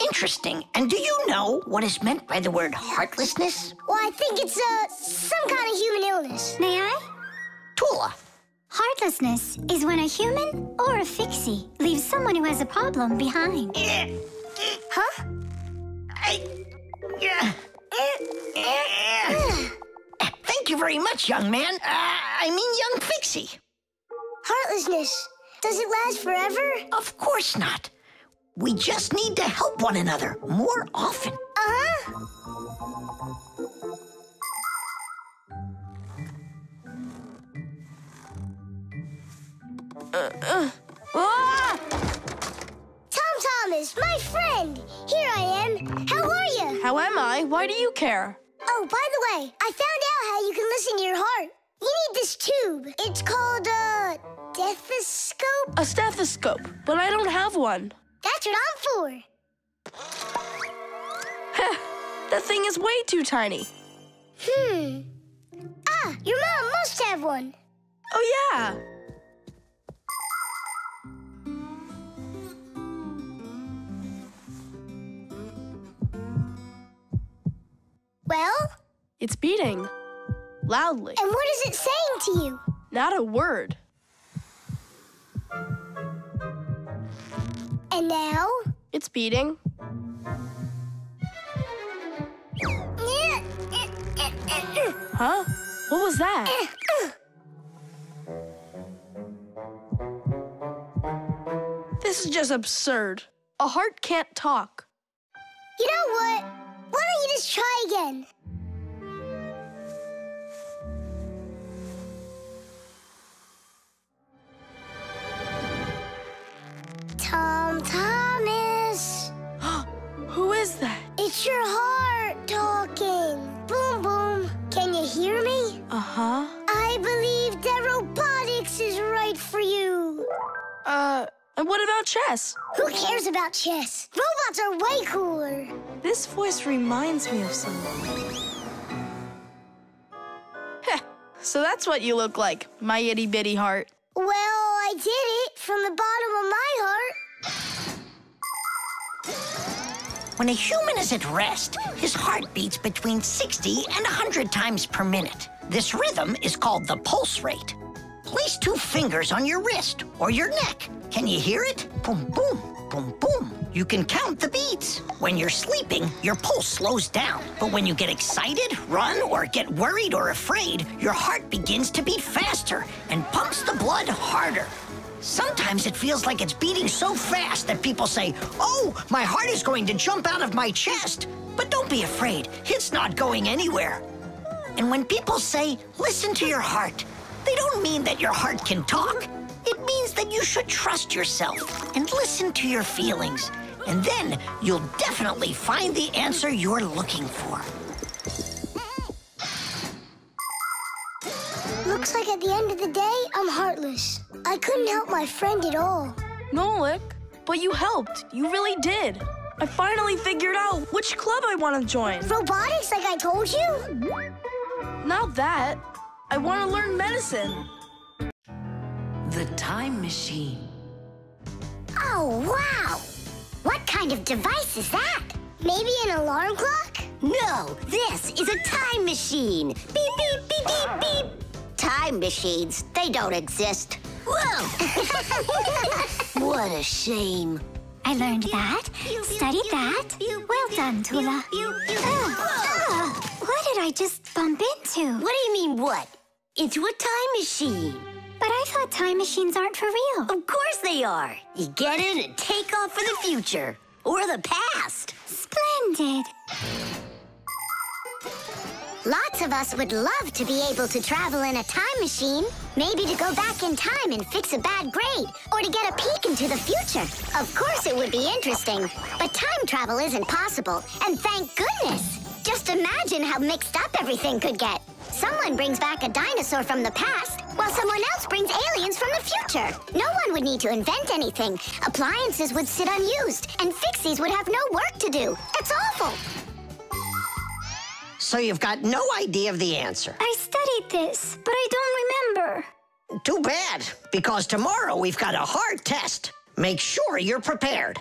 Interesting. And do you know what is meant by the word heartlessness? Well, I think it's some kind of human illness. May I? Tula. Heartlessness is when a human or a fixie leaves someone who has a problem behind. Huh? Thank you very much, young man. I mean, young fixie. Heartlessness. Does it last forever? Of course not. We just need to help one another more often. Uh-huh. Tom Thomas, my friend. Here I am. How are you? How am I? Why do you care? Oh, by the way, I found out how you can listen to your heart. You need this tube. It's called a stethoscope. A stethoscope, but I don't have one. That's what I'm for. That thing is way too tiny. Ah, your mom must have one. Oh, yeah. Well? It's beating. Loudly. And what is it saying to you? Not a word. And now? It's beating. Huh? What was that? This is just absurd. A heart can't talk. You know what? Why don't you just try again? Tom Thomas. Who is that? It's your heart talking. Boom, boom. Can you hear me? Uh-huh. I believe that robotics is right for you. And what about chess? Who cares about chess? Robots are way cooler. This voice reminds me of someone. Heh, so that's what you look like, my itty-bitty heart. Well, I did it from the bottom of my heart. When a human is at rest, his heart beats between 60 and 100 times per minute. This rhythm is called the pulse rate. Place 2 fingers on your wrist or your neck. Can you hear it? Boom, boom, boom, boom. You can count the beats. When you're sleeping, your pulse slows down. But when you get excited, run, or get worried or afraid, your heart begins to beat faster and pumps the blood harder. Sometimes it feels like it's beating so fast that people say, "Oh, my heart is going to jump out of my chest." But don't be afraid, it's not going anywhere. And when people say, "Listen to your heart," they don't mean that your heart can talk. It means that you should trust yourself and listen to your feelings. And then you'll definitely find the answer you're looking for. Looks like at the end of the day, I'm heartless. I couldn't help my friend at all. Nolik, but you helped. You really did. I finally figured out which club I want to join. Robotics, like I told you? Not that. I want to learn medicine. The time machine. Oh, wow! What kind of device is that? Maybe an alarm clock? No, this is a time machine. Beep, beep, beep, beep, beep. Time machines, they don't exist. Whoa! What a shame. I learned that, studied that. Well done, Tula. What did I just bump into? What do you mean, what? Into a time machine. But I thought time machines aren't for real. Of course they are. You get in and take off for the future. Or the past. Splendid. Lots of us would love to be able to travel in a time machine. Maybe to go back in time and fix a bad grade, or to get a peek into the future. Of course it would be interesting, but time travel isn't possible, and thank goodness. Just imagine how mixed up everything could get. Someone brings back a dinosaur from the past, while someone else brings aliens from the future. No one would need to invent anything. Appliances would sit unused, and fixies would have no work to do. It's awful. So you've got no idea of the answer. I studied this, but I don't remember. Too bad, because tomorrow we've got a hard test. Make sure you're prepared.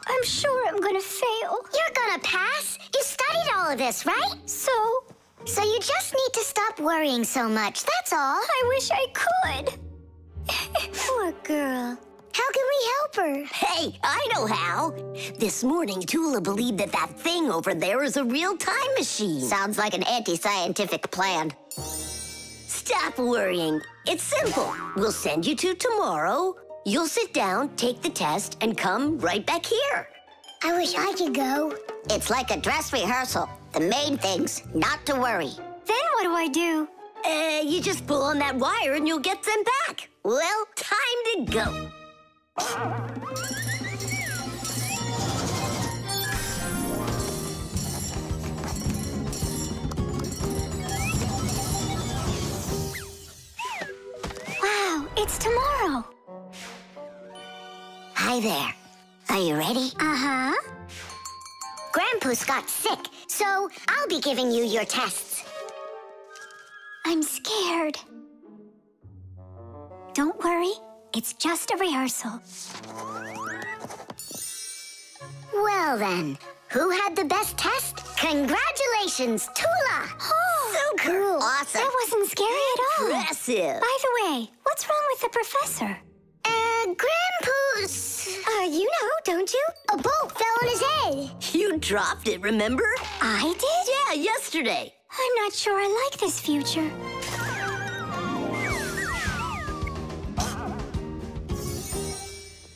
I'm sure I'm gonna fail. You're gonna pass? You studied all of this, right? So you just need to stop worrying so much, that's all. I wish I could. Poor girl. How can we help her? Hey, I know how. This morning, Tula believed that thing over there is a real time machine. Sounds like an anti-scientific plan. Stop worrying. It's simple. We'll send you to tomorrow. You'll sit down, take the test, and come right back here. I wish I could go. It's like a dress rehearsal. The main thing's not to worry. Then what do I do? You just pull on that wire and you'll get them back. Well, time to go. Wow, it's tomorrow. Hi there. Are you ready? Uh-huh. Grandpa's got sick, so I'll be giving you your tests. I'm scared. Don't worry, it's just a rehearsal. Well then, who had the best test? Congratulations! Congratulations, Tula! So cool. Awesome. That wasn't scary at all. Impressive. By the way, what's wrong with the professor? Grandpa's... You know, don't you? A bolt fell on his head. You dropped it, remember? I did? Yeah, yesterday. I'm not sure I like this future.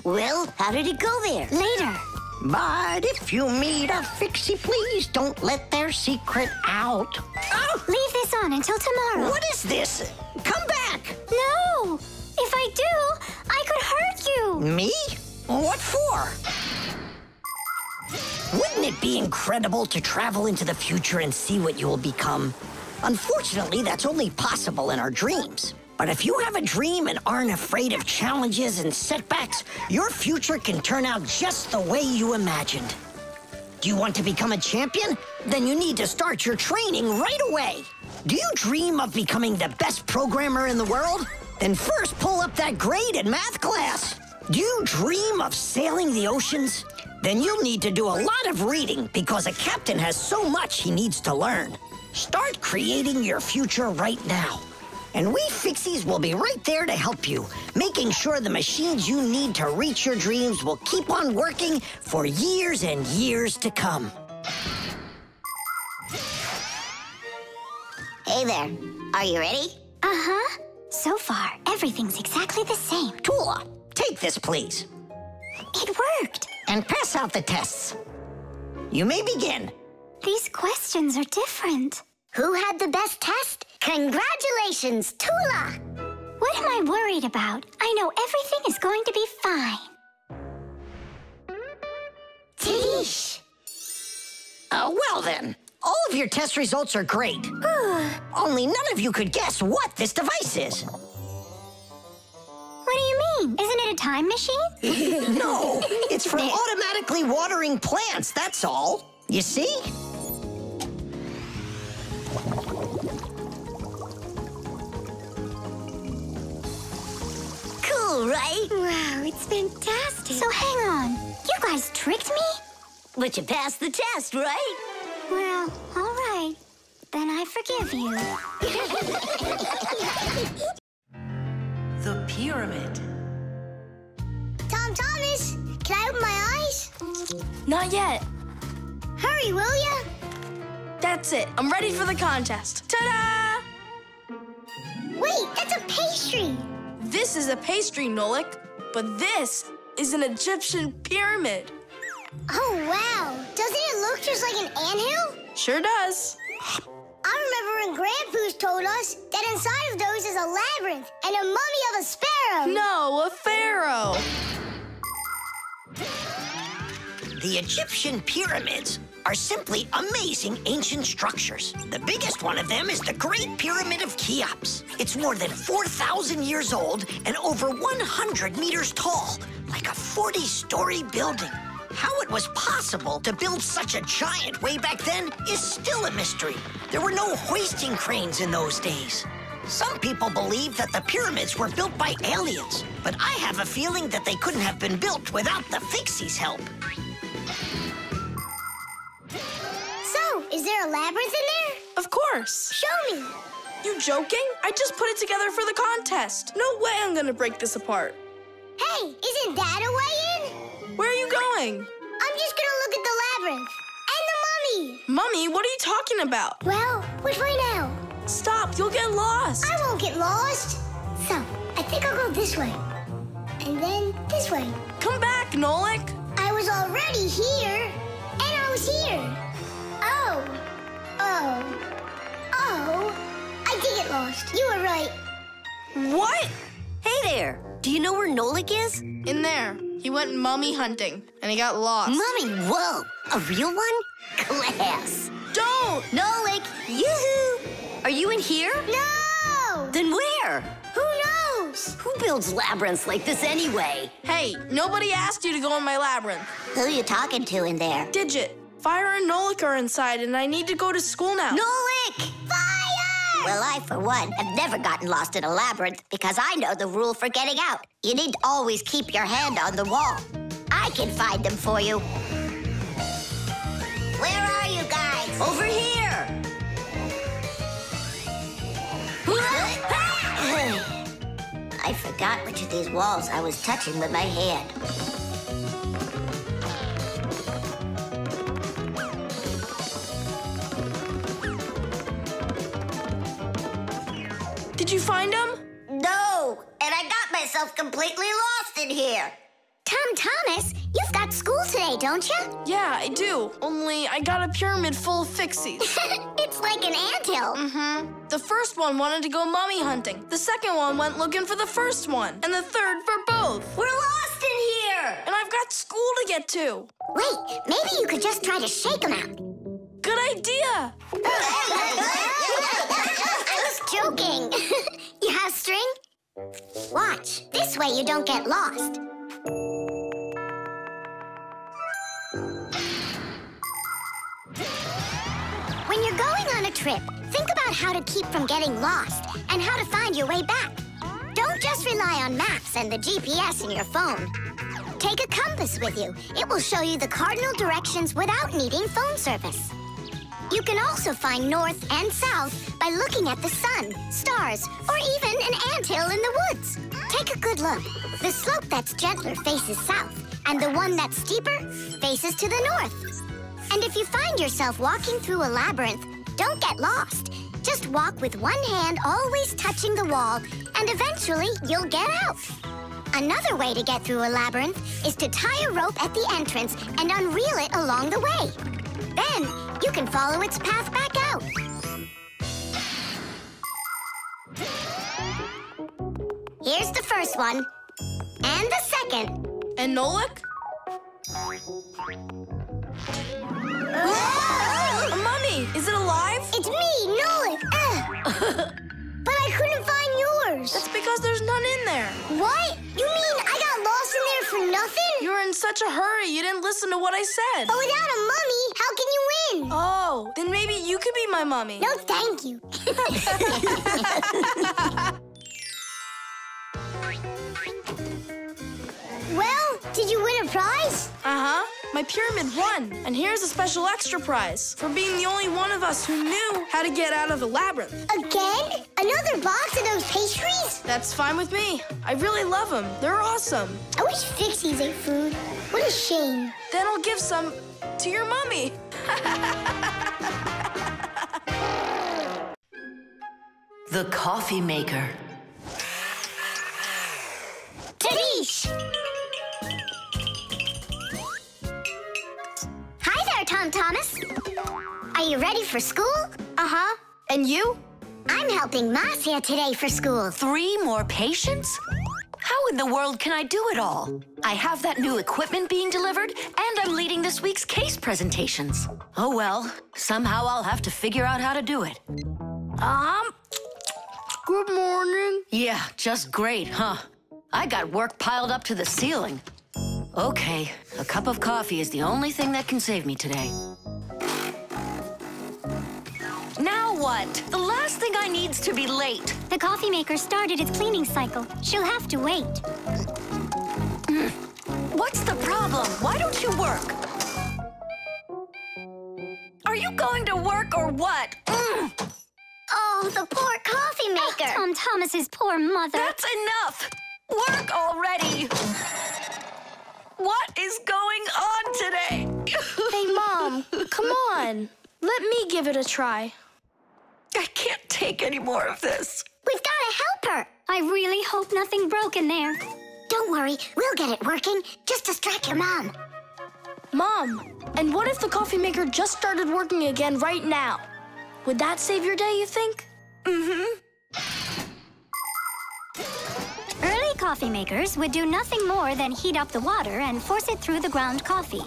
Well, how did it go there? Later. But if you meet a fixie, please don't let their secret out. Oh! Leave this on until tomorrow. What is this? Come back! No! If I do, I could hurt you. Me? What for? Wouldn't it be incredible to travel into the future and see what you will become? Unfortunately, that's only possible in our dreams. But if you have a dream and aren't afraid of challenges and setbacks, your future can turn out just the way you imagined. Do you want to become a champion? Then you need to start your training right away. Do you dream of becoming the best programmer in the world? Then first pull up that grade in math class. Do you dream of sailing the oceans? Then you'll need to do a lot of reading because a captain has so much he needs to learn. Start creating your future right now. And we Fixies will be right there to help you, making sure the machines you need to reach your dreams will keep on working for years and years to come. Hey there. Are you ready? Uh-huh. So far, everything's exactly the same. Tula, take this, please. It worked. And pass out the tests. You may begin. These questions are different. Who had the best test? Congratulations, Tula! What am I worried about? I know everything is going to be fine. Tish! Well then, all of your test results are great. Only none of you could guess what this device is. What do you mean? Isn't it a time machine? No, it's for automatically watering plants, that's all. You see? Cool, right? Wow, it's fantastic. So hang on. You guys tricked me? But you passed the test, right? Well, all right. Then I forgive you. The pyramid. Tom Thomas, can I open my eyes? Not yet. Hurry, will ya? That's it. I'm ready for the contest. Ta-da! Wait, that's a pastry. This is a pastry, Nolik, but this is an Egyptian pyramid. Oh, wow. Doesn't it look just like an anthill? Sure does. I remember when Grandpa's told us that inside of those is a labyrinth and a mummy of a sparrow. No, a pharaoh. The Egyptian pyramids are simply amazing ancient structures. The biggest one of them is the Great Pyramid of Cheops. It's more than 4,000 years old and over 100 meters tall, like a 40-story building. How it was possible to build such a giant way back then is still a mystery. There were no hoisting cranes in those days. Some people believe that the pyramids were built by aliens, but I have a feeling that they couldn't have been built without the Fixies' help. So, is there a labyrinth in there? Of course. Show me. You joking? I just put it together for the contest. No way I'm gonna break this apart. Hey, isn't that a way in? Where are you going? I'm just gonna look at the labyrinth. And the mummy. Mummy, what are you talking about? Well, which way now? Stop, you'll get lost. I won't get lost. So, I think I'll go this way. And then this way. Come back, Nolik. I was already here. And I was here. Oh. I did get lost. You were right. What? Hey there. Do you know where Nolik is? In there. He went mummy hunting, and he got lost. Mummy, whoa. A real one? Class. Don't! Nolik, yoo-hoo. Are you in here? No! Then where? Who knows? Who builds labyrinths like this anyway? Hey, nobody asked you to go in my labyrinth. Who you talking to in there? Digit, Fire and Nolik are inside, and I need to go to school now. Nolik! Fire! Well, I, for one, have never gotten lost in a labyrinth because I know the rule for getting out. You need to always keep your hand on the wall. I can find them for you. Where are you guys? Over here! forgot which of these walls I was touching with my hand. Did you find him? No, and I got myself completely lost in here. Tom Thomas, you've got school today, don't you? Yeah, I do. Only I got a pyramid full of fixies. It's like an anthill. Mm-hmm. The first one wanted to go mummy hunting. The second one went looking for the first one. And the third for both. We're lost in here! And I've got school to get to. Wait, maybe you could just try to shake them out. Good idea. I was joking. You have string? Watch. This way you don't get lost. When you're going on a trip, think about how to keep from getting lost and how to find your way back. Don't just rely on maps and the GPS in your phone. Take a compass with you. It will show you the cardinal directions without needing phone service. You can also find north and south by looking at the sun, stars, or even an anthill in the woods. Take a good look. The slope that's gentler faces south, and the one that's steeper faces to the north. And if you find yourself walking through a labyrinth, don't get lost. Just walk with one hand always touching the wall, and eventually you'll get out. Another way to get through a labyrinth is to tie a rope at the entrance and unreel it along the way. Then you can follow its path back out. Here's the first one. And the second. And Nolik? A mummy! Is it alive? It's me, Nolik. But I couldn't find yours. That's because there's none in there. What? You mean I got lost in there for nothing? You were in such a hurry, you didn't listen to what I said. But without a mummy, how can you win? Oh, then maybe you could be my mummy. No, thank you. Well, did you win a prize? Uh-huh. My pyramid won. And here's a special extra prize for being the only one of us who knew how to get out of the labyrinth. Again? Another box of those pastries? That's fine with me. I really love them. They're awesome. I wish Fixies ate food. What a shame. Then I'll give some to your mummy. The coffee maker. Tadish! Hi there, Tom Thomas. Are you ready for school? Uh-huh. And you? I'm helping Marcia today for school. 3 more patients? How in the world can I do it all? I have that new equipment being delivered, and I'm leading this week's case presentations. Oh well, somehow I'll have to figure out how to do it. Good morning. Yeah, just great, huh? I got work piled up to the ceiling. Okay, a cup of coffee is the only thing that can save me today. Now what? The last thing I need's to be late. The coffee maker started its cleaning cycle. She'll have to wait. What's the problem? Why don't you work? Are you going to work or what? Oh, the poor coffee maker. Tom Thomas's poor mother. That's enough! Work already! What is going on today? Hey, Mom, come on. Let me give it a try. I can't take any more of this. We've got to help her. I really hope nothing broke in there. Don't worry, we'll get it working. Just distract your mom. Mom, and what if the coffee maker just started working again right now? Would that save your day, you think? Mm-hmm. Early coffee makers would do nothing more than heat up the water and force it through the ground coffee.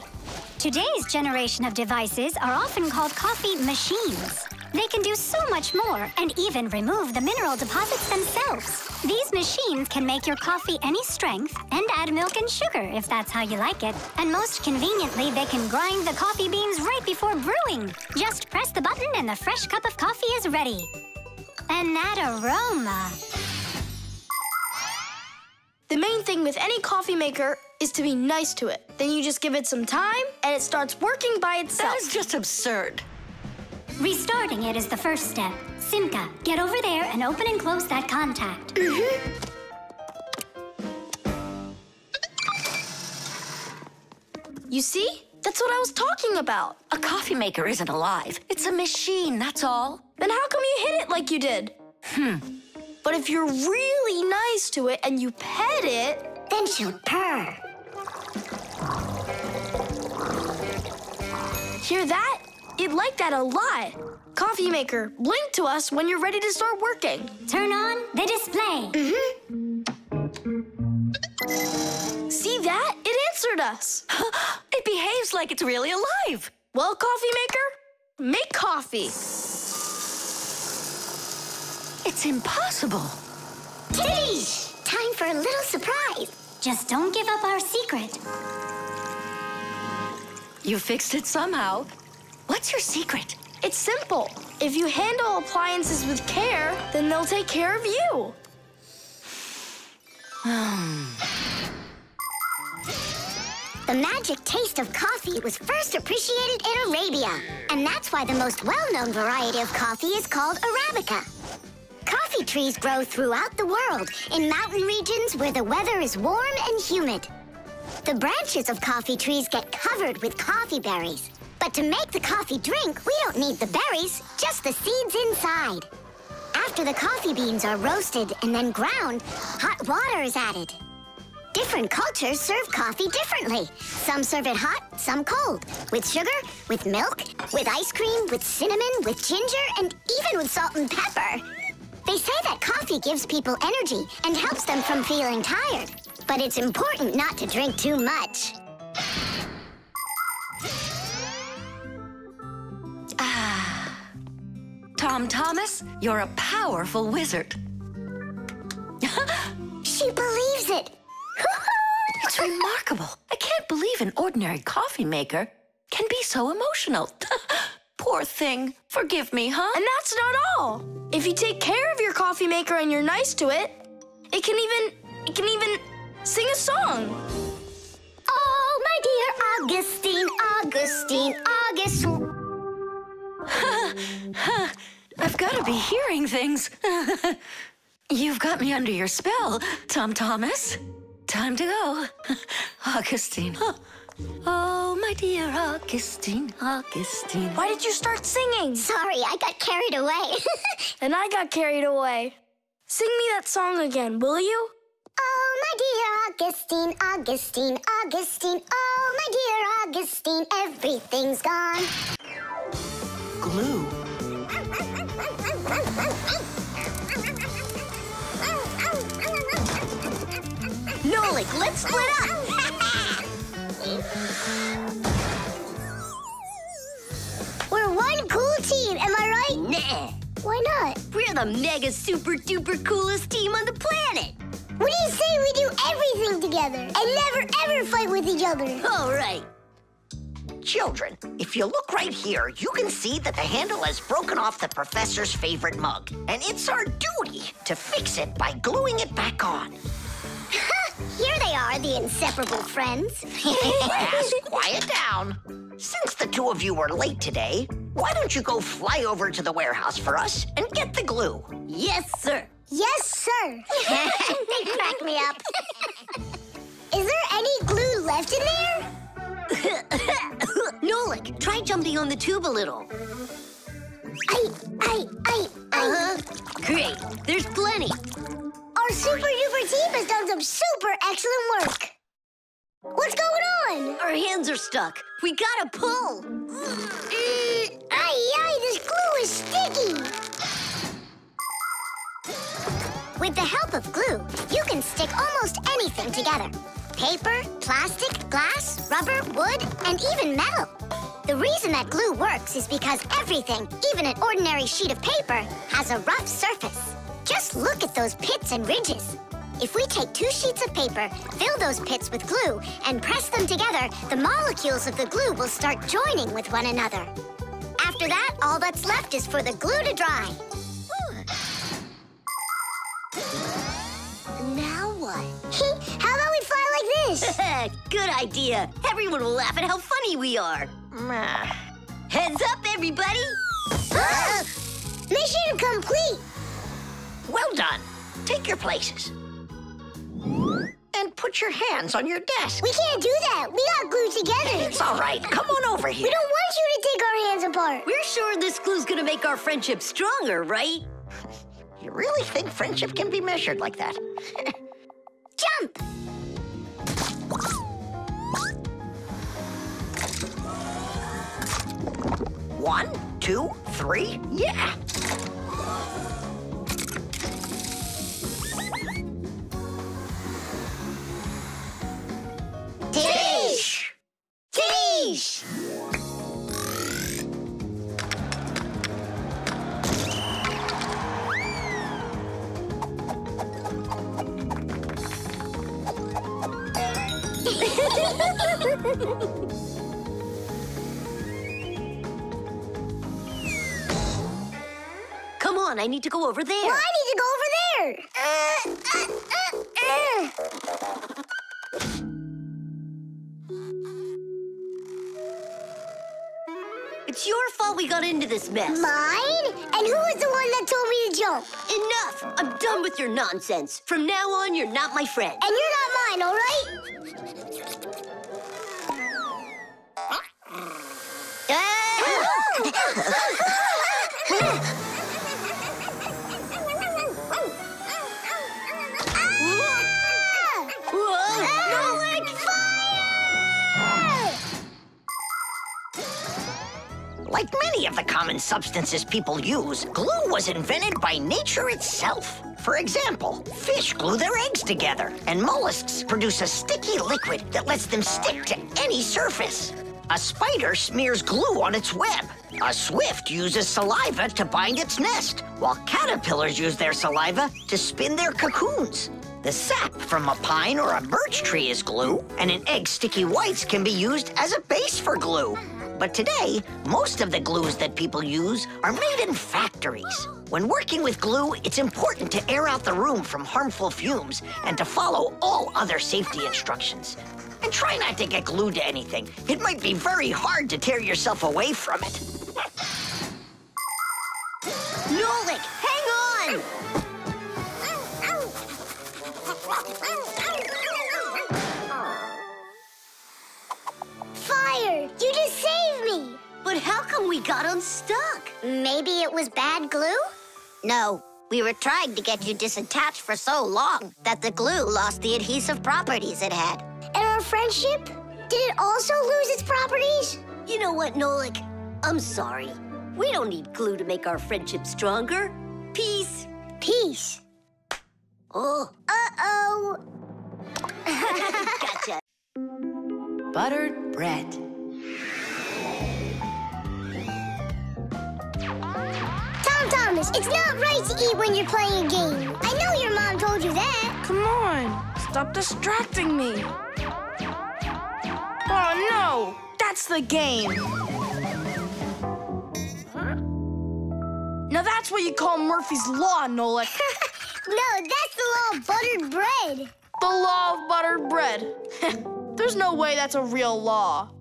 Today's generation of devices are often called coffee machines. They can do so much more and even remove the mineral deposits themselves. These machines can make your coffee any strength and add milk and sugar if that's how you like it. And most conveniently, they can grind the coffee beans right before brewing. Just press the button and the fresh cup of coffee is ready. And that aroma. The main thing with any coffee maker is to be nice to it. Then you just give it some time and it starts working by itself. That is just absurd. Restarting it is the first step. Simka, get over there and open and close that contact. You see? That's what I was talking about. A coffee maker isn't alive. It's a machine, that's all. Then how come you hit it like you did? But if you're really nice to it and you pet it... Then she'll purr. Hear that? It liked that a lot. Coffee maker, blink to us when you're ready to start working. Turn on the display. See that? It answered us. It behaves like it's really alive. Well, coffee maker, make coffee. It's impossible. Tish! Time for a little surprise. Just don't give up our secret. You fixed it somehow. What's your secret? It's simple. If you handle appliances with care, then they'll take care of you. The magic taste of coffee was first appreciated in Arabia. And that's why the most well-known variety of coffee is called Arabica. Coffee trees grow throughout the world in mountain regions where the weather is warm and humid. The branches of coffee trees get covered with coffee berries. But to make the coffee drink, we don't need the berries, just the seeds inside. After the coffee beans are roasted and then ground, hot water is added. Different cultures serve coffee differently. Some serve it hot, some cold. With sugar, with milk, with ice cream, with cinnamon, with ginger, and even with salt and pepper. They say that coffee gives people energy and helps them from feeling tired. But it's important not to drink too much. Tom Thomas, you're a powerful wizard. She believes it. It's remarkable. I can't believe an ordinary coffee maker can be so emotional. Poor thing. Forgive me, huh? And that's not all. If you take care of your coffee maker and you're nice to it, it can even sing a song. Oh, my dear Augustine, Augustine, Augustine. I've got to be hearing things. You've got me under your spell, Tom Thomas. Time to go. Augustine. Oh, my dear Augustine, Augustine. Why did you start singing? Sorry, I got carried away. And I got carried away. Sing me that song again, will you? Oh, my dear Augustine, Augustine, Augustine. Oh, my dear Augustine, everything's gone. Glue. Nolik, let's split up. We're one cool team, am I right? Nah. Why not? We're the mega super duper coolest team on the planet. What do you say we do everything together and never ever fight with each other? All right. Children, if you look right here, you can see that the handle has broken off the professor's favorite mug. And it's our duty to fix it by gluing it back on. Here they are, the inseparable friends. Yes, quiet down. Since the two of you were late today, why don't you go fly over to the warehouse for us and get the glue? Yes, sir. Yes, sir. They crack me up. Is there any glue left in there? Nolik, try jumping on the tube a little. Great, there's plenty. Our super duper team has done some super excellent work. What's going on? Our hands are stuck. We gotta pull. This glue is sticky. With the help of glue, you can stick almost anything together. Paper, plastic, glass, rubber, wood, and even metal. The reason that glue works is because everything, even an ordinary sheet of paper, has a rough surface. Just look at those pits and ridges. If we take 2 sheets of paper, fill those pits with glue, and press them together, the molecules of the glue will start joining with one another. After that, all that's left is for the glue to dry. Now what? How about we fly like this? Good idea. Everyone will laugh at how funny we are. Heads up, everybody. Mission complete. Well done. Take your places. And put put your hands on your desk. We can't do that. We got glued together. It's all right. Come on over here. We don't want you to take our hands apart. We're sure this glue's gonna make our friendship stronger, right? You really think friendship can be measured like that? Jump! One, two, three, yeah! Tish! Tish! Come on, I need to go over there. Well, I need to go over there. It's your fault we got into this mess. Mine? And who was the one that told me to jump? Enough! I'm done with your nonsense. From now on, you're not my friend. And you're not mine, all right? Like many of the common substances people use, glue was invented by nature itself. For example, fish glue their eggs together, and mollusks produce a sticky liquid that lets them stick to any surface. A spider smears glue on its web. A swift uses saliva to bind its nest, while caterpillars use their saliva to spin their cocoons. The sap from a pine or a birch tree is glue, and an egg's sticky whites can be used as a base for glue. But today, most of the glues that people use are made in factories. When working with glue, it's important to air out the room from harmful fumes and to follow all other safety instructions. And try not to get glued to anything. It might be very hard to tear yourself away from it. Nolik, hang on! Fire! You just saved me! But how come we got unstuck? Maybe it was bad glue? No, we were trying to get you disattached for so long that the glue lost the adhesive properties it had. And our friendship? Did it also lose its properties? You know what, Nolik? I'm sorry. We don't need glue to make our friendship stronger. Peace. Peace. Oh. Uh-oh. Gotcha. Buttered bread. Tom Thomas, it's not right to eat when you're playing a game. I know your mom told you that. Come on, stop distracting me. Oh no, that's the game. Now that's what you call Murphy's Law, Nolik. No, that's the law of buttered bread. The law of buttered bread. There's no way that's a real law.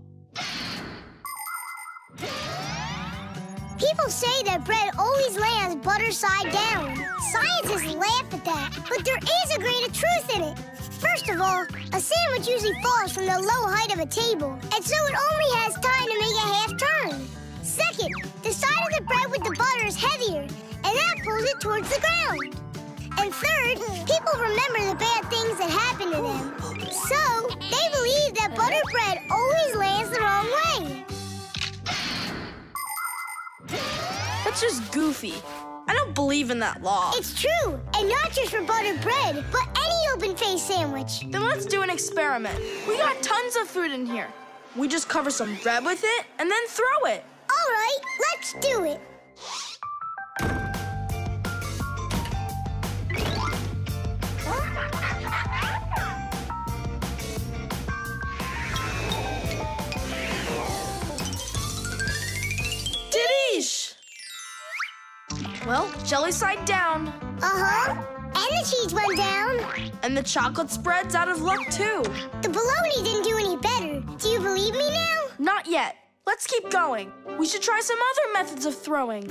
People say that bread always lands butter side down. Scientists laugh at that, but there is a grain of truth in it. First of all, a sandwich usually falls from the low height of a table, and so it only has time to make a half turn. Second, the side of the bread with the butter is heavier, and that pulls it towards the ground. And third, people remember the bad things that happen to them. So, they believe that buttered bread always lands the wrong way. That's just goofy. I don't believe in that law. It's true, and not just for buttered bread, but any open-faced sandwich. Then let's do an experiment. We got tons of food in here. We just cover some bread with it and then throw it. All right, let's do it. Didish! Well, jelly side down. Uh-huh. And the cheese went down. And the chocolate spread's out of luck, too. The bologna didn't do any better. Do you believe me now? Not yet. Let's keep going. We should try some other methods of throwing.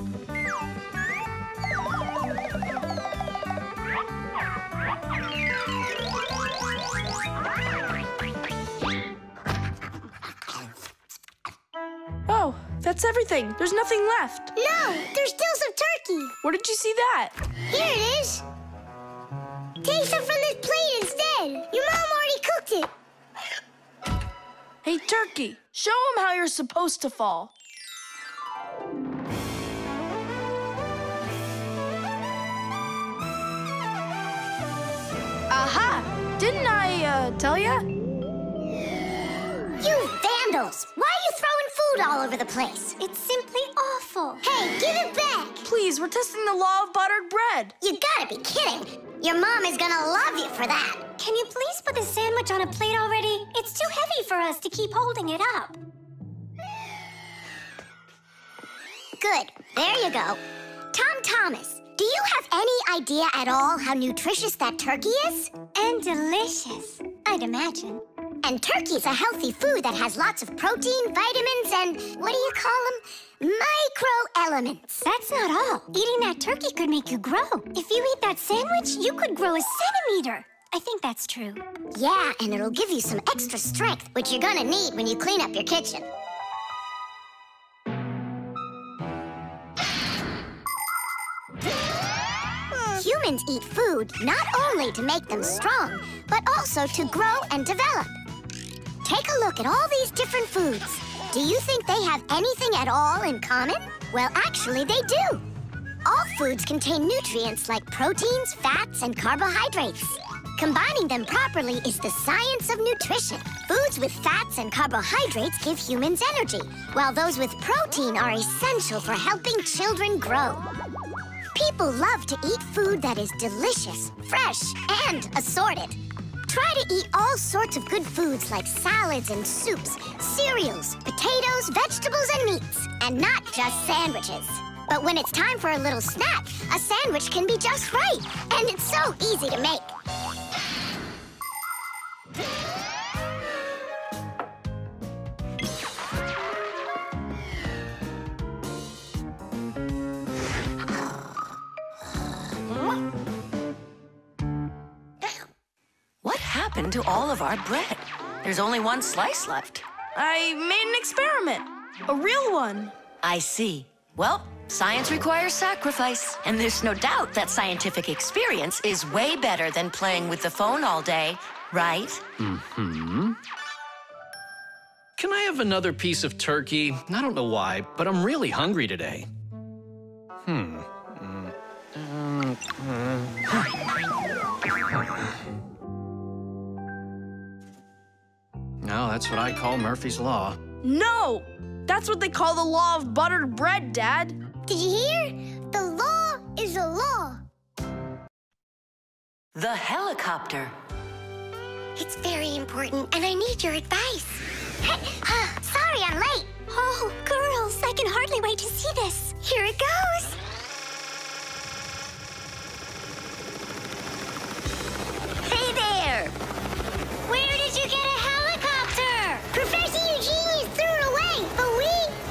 That's everything. There's nothing left. No, there's still some turkey. Where did you see that? Here it is. Take some from this plate instead. Your mom already cooked it. Hey, Turkey, show him how you're supposed to fall. Aha! Didn't I, tell ya? You vandals! Why are you throwing food all over the place? It's simply awful. Hey, give it back. Please, we're testing the law of buttered bread. You gotta be kidding. Your mom is gonna love you for that. Can you please put the sandwich on a plate already? It's too heavy for us to keep holding it up. Good. There you go. Tom Thomas, do you have any idea at all how nutritious that turkey is? And delicious, I'd imagine. And turkey's a healthy food that has lots of protein, vitamins, and what do you call them? Microelements. That's not all. Eating that turkey could make you grow. If you eat that sandwich, you could grow a centimeter. I think that's true. Yeah, and it'll give you some extra strength, which you're gonna need when you clean up your kitchen. Humans eat food not only to make them strong, but also to grow and develop. Take a look at all these different foods. Do you think they have anything at all in common? Well, actually, they do. All foods contain nutrients like proteins, fats, and carbohydrates. Combining them properly is the science of nutrition. Foods with fats and carbohydrates give humans energy, while those with protein are essential for helping children grow. People love to eat food that is delicious, fresh, and assorted. Try to eat all sorts of good foods like salads and soups, cereals, potatoes, vegetables, and meats, and not just sandwiches. But when it's time for a little snack, a sandwich can be just right, and it's so easy to make. What happened to all of our bread? There's only one slice left. I made an experiment. A real one. I see. Well, science requires sacrifice. And there's no doubt that scientific experience is way better than playing with the phone all day, right? Mm-hmm. Can I have another piece of turkey? I don't know why, but I'm really hungry today. No, that's what I call Murphy's Law. No! That's what they call the law of buttered bread, Dad. Did you hear? The law is a law. The helicopter. It's very important, and I need your advice. Sorry I'm late. Oh, girls, I can hardly wait to see this. Here it goes. Hey there! Where did you get a helicopter? Professor Eugenius threw it away, but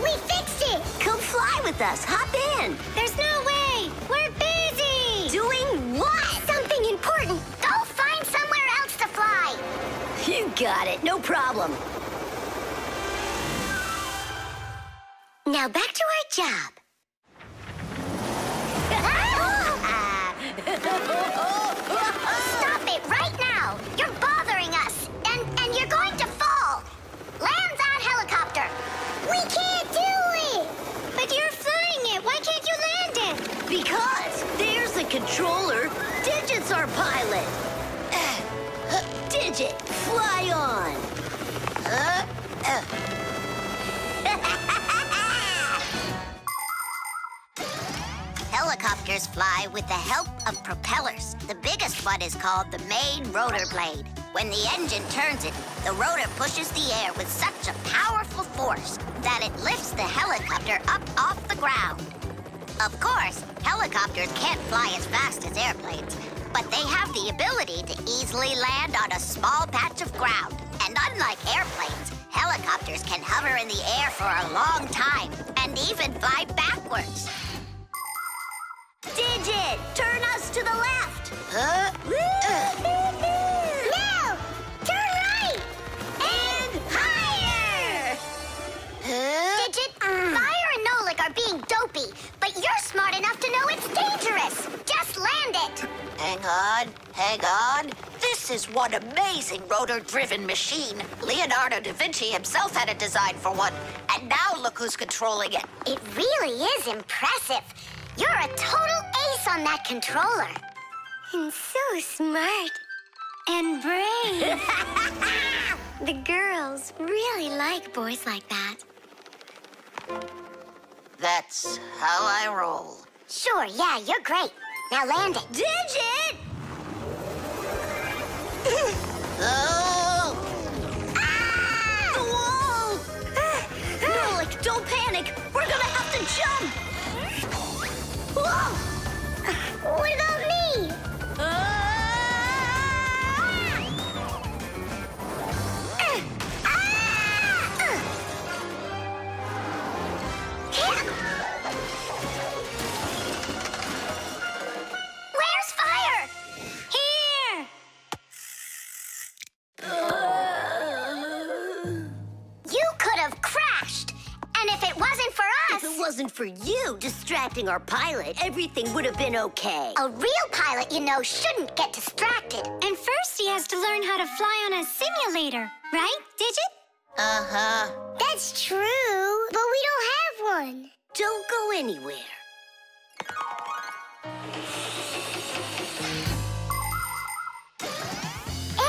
we fixed it. Come fly with us. Hop in. There's no way. We're busy. Doing what? Something important. Go find somewhere else to fly. You got it. No problem. Now back to our job. Stop it right now. You're bothering us. And you're going to fall. Land that helicopter. We can't do it. But you're flying it. Why can't you land it? Because there's the controller. Digit's our pilot. Digit, fly on. Helicopters fly with the help of propellers. The biggest one is called the main rotor blade. When the engine turns it, the rotor pushes the air with such a powerful force that it lifts the helicopter up off the ground. Of course, helicopters can't fly as fast as airplanes, but they have the ability to easily land on a small patch of ground. And unlike airplanes, helicopters can hover in the air for a long time and even fly backwards. Digit, turn us to the left. No! Turn right! And higher! Digit, fire smart enough to know it's dangerous. Just land it. Hang on. This is one amazing rotor-driven machine. Leonardo da Vinci himself had a design for one. And now look who's controlling it. It really is impressive. You're a total ace on that controller. And so smart. And brave. The girls really like boys like that. That's how I roll. Sure, yeah, you're great. Now land it. Digit! Oh! The wall! Nolik, don't panic. We're gonna have to jump. Whoa! What about me? Where's fire? Here! You could have crashed. And if it wasn't for us... If it wasn't for you distracting our pilot, everything would have been okay. A real pilot, you know, shouldn't get distracted. And first he has to learn how to fly on a simulator, right, Digit? Uh-huh. That's true, but we don't have one. Don't go anywhere.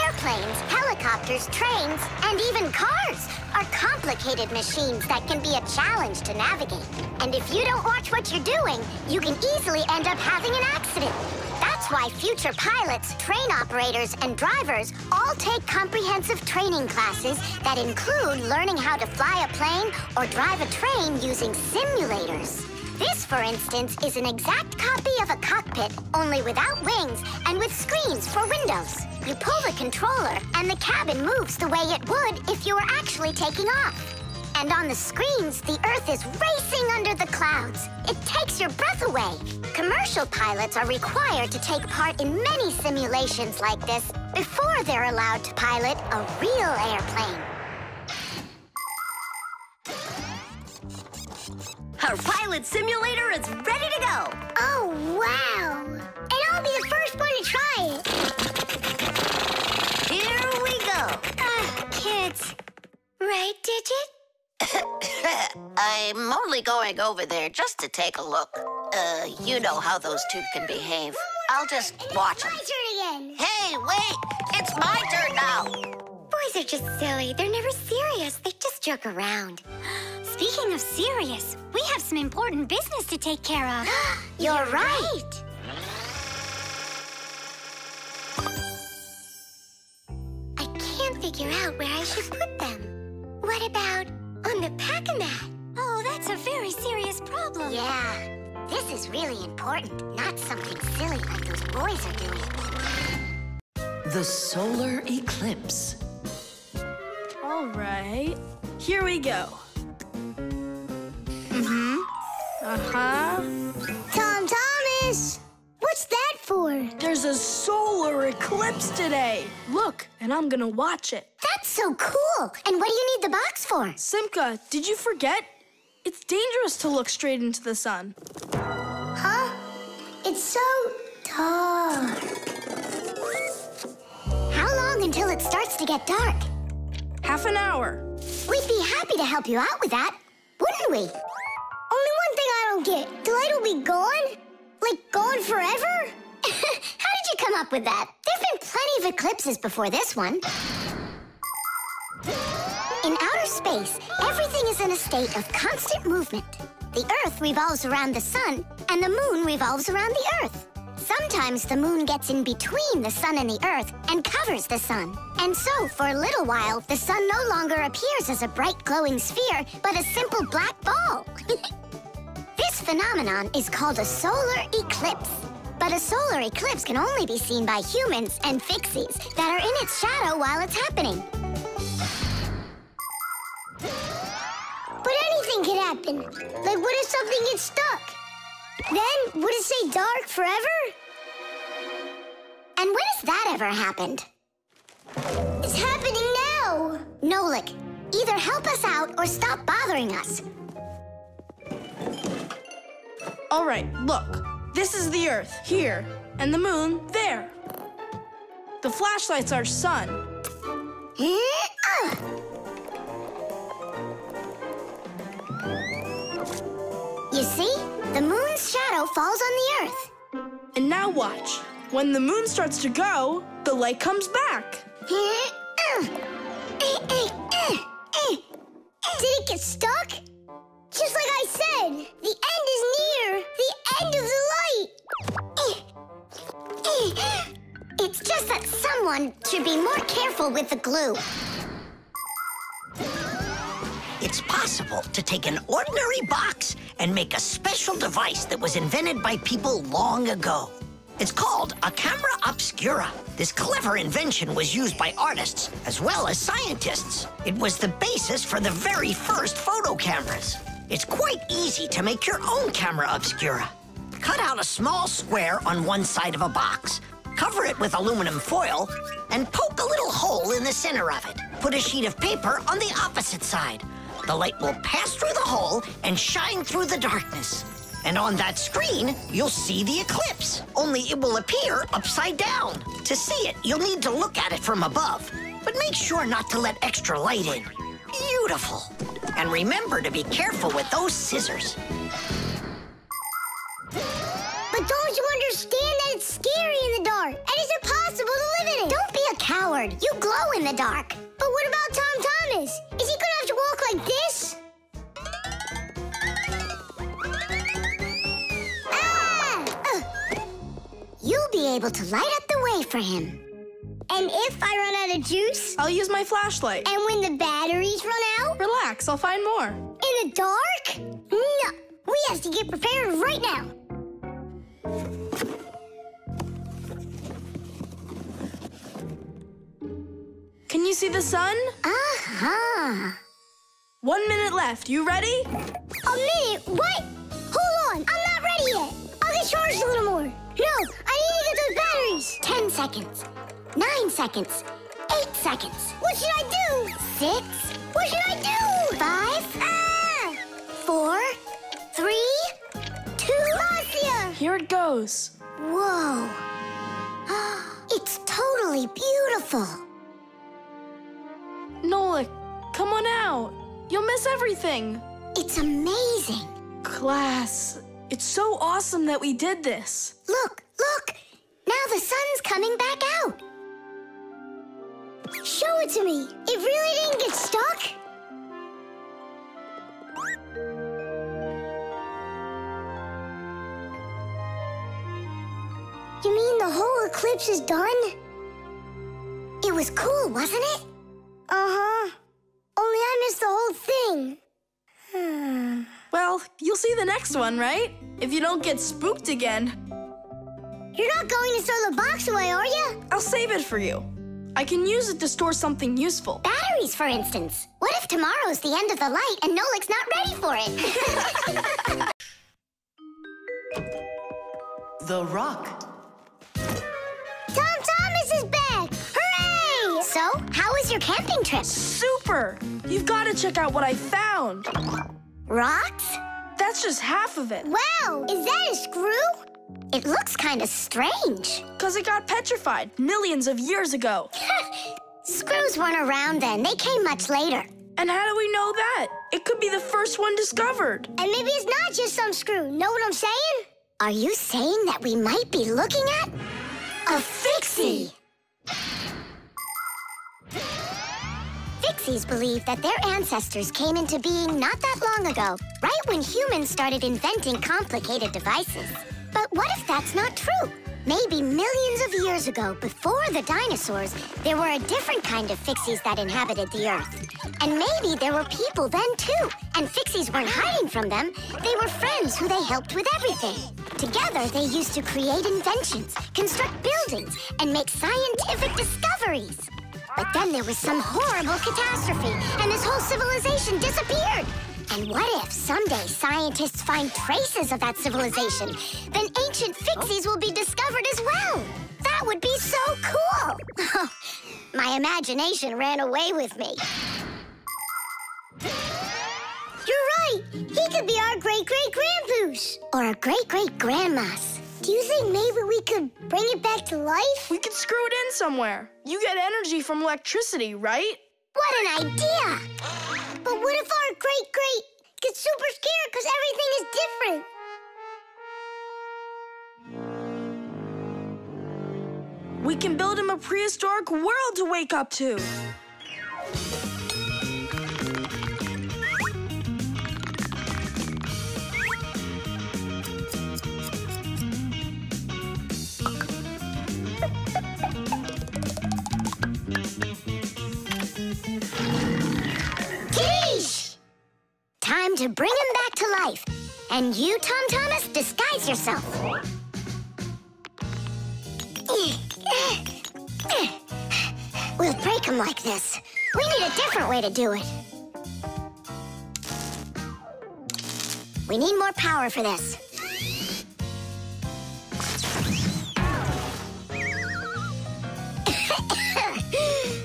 Airplanes, helicopters, trains, and even cars are complicated machines that can be a challenge to navigate. And if you don't watch what you're doing, you can easily end up having an accident. That's why future pilots, train operators, and drivers all take comprehensive training classes that include learning how to fly a plane or drive a train using simulators. This, for instance, is an exact copy of a cockpit, only without wings and with screens for windows. You pull the controller, and the cabin moves the way it would if you were actually taking off. And on the screens, the Earth is racing under the clouds. It takes your breath away. Commercial pilots are required to take part in many simulations like this before they're allowed to pilot a real airplane. Our pilot simulator is ready to go. Oh, wow. And I'll be the first one to try it. Here we go. Kids. Right, Digit? I'm only going over there just to take a look. You know how those two can behave. I'll just watch them. My turn again. Hey, wait! It's my turn now! Boys are just silly. They're never serious. They just joke around. Speaking of serious, we have some important business to take care of. You're right. I can't figure out where I should put them. What about on the pack-a-mat? Oh, that's a very serious problem. Yeah, this is really important, not something silly like those boys are doing. The solar eclipse. All right, here we go. Tom Thomas, what's that for? There's a solar eclipse today. Look, and I'm gonna watch it. That's so cool. And what do you need the box for? Simka, did you forget? It's dangerous to look straight into the sun. Huh? It's so dark. How long until it starts to get dark? Half an hour. We'd be happy to help you out with that, wouldn't we? Only one thing I don't get. The light will be gone? Like, gone forever? How did you come up with that? There've been plenty of eclipses before this one. In outer space, everything is in a state of constant movement. The Earth revolves around the sun, and the moon revolves around the Earth. Sometimes the moon gets in between the sun and the Earth and covers the sun. And so, for a little while, the sun no longer appears as a bright glowing sphere, but a simple black ball. This phenomenon is called a solar eclipse. But a solar eclipse can only be seen by humans and fixies that are in its shadow while it's happening. But anything can happen. Like, what if something gets stuck? Then, would it stay dark forever? And when has that ever happened? It's happening now. Nolik, either help us out or stop bothering us. All right, look. This is the Earth, here, and the moon, there. The flashlight's our sun. You see? The moon's shadow falls on the Earth. And now watch. When the moon starts to go, the light comes back. Did it get stuck? Just like I said, the end is near. The end of the light. It's just that someone should be more careful with the glue. It's possible to take an ordinary box and make a special device that was invented by people long ago. It's called a camera obscura. This clever invention was used by artists as well as scientists. It was the basis for the very first photo cameras. It's quite easy to make your own camera obscura. Cut out a small square on one side of a box, cover it with aluminum foil, and poke a little hole in the center of it. Put a sheet of paper on the opposite side. The light will pass through the hole and shine through the darkness. And on that screen, you'll see the eclipse, only it will appear upside down. To see it, you'll need to look at it from above, but make sure not to let extra light in. Beautiful. And remember to be careful with those scissors. But don't you understand that it's scary in the dark? And it's impossible to live in it. Don't be a coward. You glow in the dark. But what about Tom Thomas? Is he gonna have to walk like this? You'll be able to light up the way for him. And if I run out of juice? I'll use my flashlight. And when the batteries run out? Relax, I'll find more. In the dark? No, we have to get prepared right now. Can you see the sun? Uh-huh. 1 minute left. You ready? A minute? What? Hold on, I'm not ready yet. I'll get charged a little more. No, I need to get those batteries. 10 seconds. 9 seconds. 8 seconds. What should I do? 6. What should I do? 5. Ah! 4. 3. 2. Marcia! Here it goes. Whoa. It's totally beautiful. Nolik, come on out. You'll miss everything. It's amazing. Class, it's so awesome that we did this. Look, look. Now the sun's coming back out. Show it to me. It really didn't get stuck? You mean the whole eclipse is done? It was cool, wasn't it? Uh-huh. Only I missed the whole thing. Well, you'll see the next one, right? If you don't get spooked again. You're not going to throw the box away, are you? I'll save it for you. I can use it to store something useful. Batteries, for instance. What if tomorrow's the end of the light and Nolik's not ready for it? The rock. Tom Thomas is back! Hooray! So, how was your camping trip? Super! You've got to check out what I found. Rocks? That's just half of it. Wow, is that a screw? It looks kind of strange. Because it got petrified millions of years ago. Screws weren't around then. They came much later. And how do we know that? It could be the first one discovered. And maybe it's not just some screw. Know what I'm saying? Are you saying that we might be looking at a fixie? Fixies believe that their ancestors came into being not that long ago, right when humans started inventing complicated devices. But what if that's not true? Maybe millions of years ago, before the dinosaurs, there were a different kind of fixies that inhabited the Earth. And maybe there were people then, too. And fixies weren't hiding from them. They were friends who they helped with everything. Together, they used to create inventions, construct buildings, and make scientific discoveries. But then there was some horrible catastrophe, and this whole civilization disappeared. And what if someday scientists find traces of that civilization? Then ancient fixies will be discovered as well. That would be so cool. My imagination ran away with me. You're right. He could be our great-great-grandpoos. Or a great-great-grandmas. Do you think maybe we could bring it back to life? We could screw it in somewhere. You get energy from electricity, right? What an idea! But what if our great-great gets super scared because everything is different? We can build him a prehistoric world to wake up to. Kitty! Time to bring him back to life. And you, Tom Thomas, disguise yourself. We'll break him like this. We need a different way to do it. We need more power for this.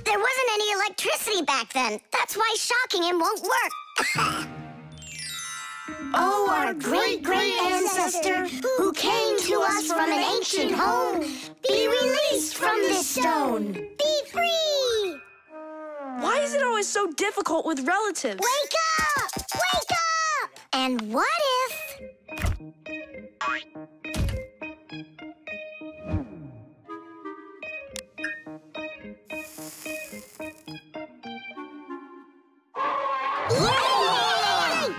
There wasn't any electricity back then. That's why shocking him won't work. Oh, our great-great ancestor, who came to us from an ancient home, be released from this stone. Be free! Why is it always so difficult with relatives? Wake up! Wake up! And what if... Yay!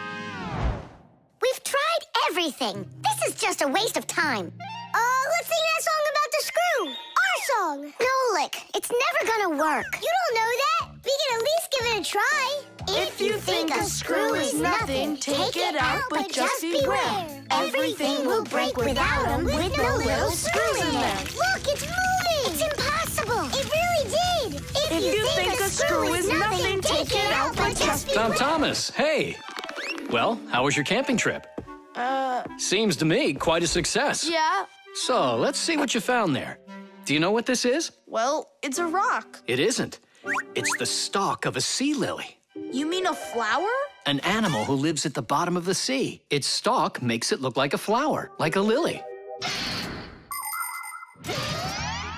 We've tried everything. This is just a waste of time. Let's sing that song about the screw. Our song. Nolik, it's never gonna work. You don't know that. We can at least give it a try. If you think a screw is nothing, take it out, but just beware. Everything will break without him with no little screw in there. Look, it's moving. It's impossible. It really did. If you think a screw is nothing, take it out, but just beware. Tom Thomas, hey. Well, how was your camping trip? Seems to me quite a success. Yeah. So, let's see what you found there. Do you know what this is? Well, it's a rock. It isn't. It's the stalk of a sea lily. You mean a flower? An animal who lives at the bottom of the sea. Its stalk makes it look like a flower, like a lily.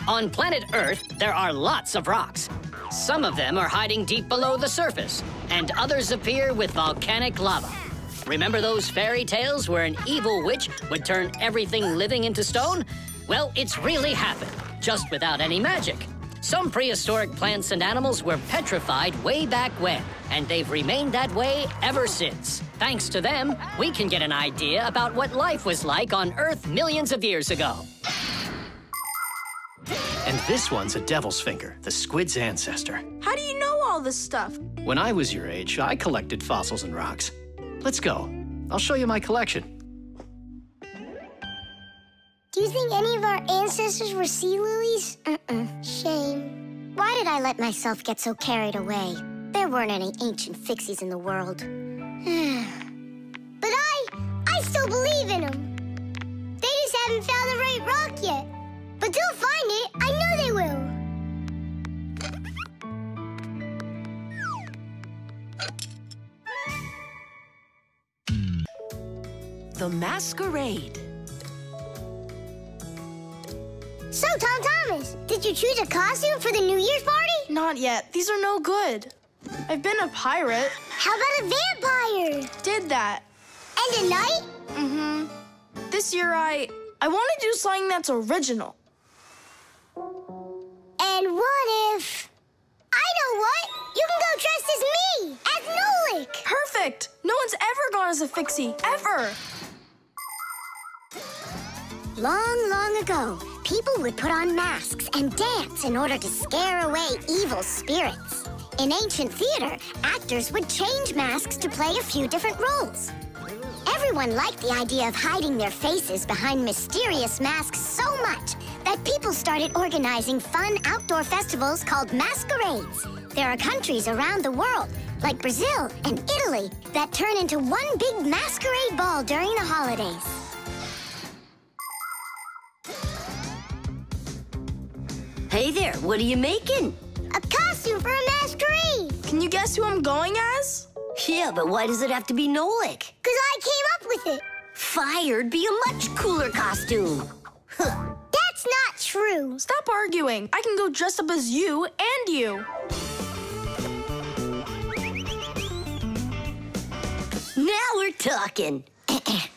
On planet Earth, there are lots of rocks. Some of them are hiding deep below the surface, and others appear with volcanic lava. Remember those fairy tales where an evil witch would turn everything living into stone? Well, it's really happened, just without any magic. Some prehistoric plants and animals were petrified way back when, and they've remained that way ever since. Thanks to them, we can get an idea about what life was like on Earth millions of years ago. And this one's a devil's finger, the squid's ancestor. How do you know all this stuff? When I was your age, I collected fossils and rocks. Let's go. I'll show you my collection. Do you think any of our ancestors were sea lilies? Shame. Why did I let myself get so carried away? There weren't any ancient fixies in the world. But I still believe in them. They just haven't found the right rock yet. But they'll find it. I know they will. The Masquerade. So, Tom Thomas, did you choose a costume for the New Year's party? Not yet. These are no good. I've been a pirate. How about a vampire? Did that. And a knight? Mm-hmm. This year I want to do something that's original. And what if... I know what! You can go dressed as me! As Nolik! Perfect! No one's ever gone as a fixie, ever! Long, long ago, people would put on masks and dance in order to scare away evil spirits. In ancient theater, actors would change masks to play a few different roles. Everyone liked the idea of hiding their faces behind mysterious masks so much that people started organizing fun outdoor festivals called masquerades. There are countries around the world, like Brazil and Italy, that turn into one big masquerade ball during the holidays. Hey there, what are you making? A costume for a masquerade! Can you guess who I'm going as? Yeah, but why does it have to be Nolik? 'Cause I came up with it. Fired be a much cooler costume. That's not true. Stop arguing. I can go dressed up as you and you. Now we're talking.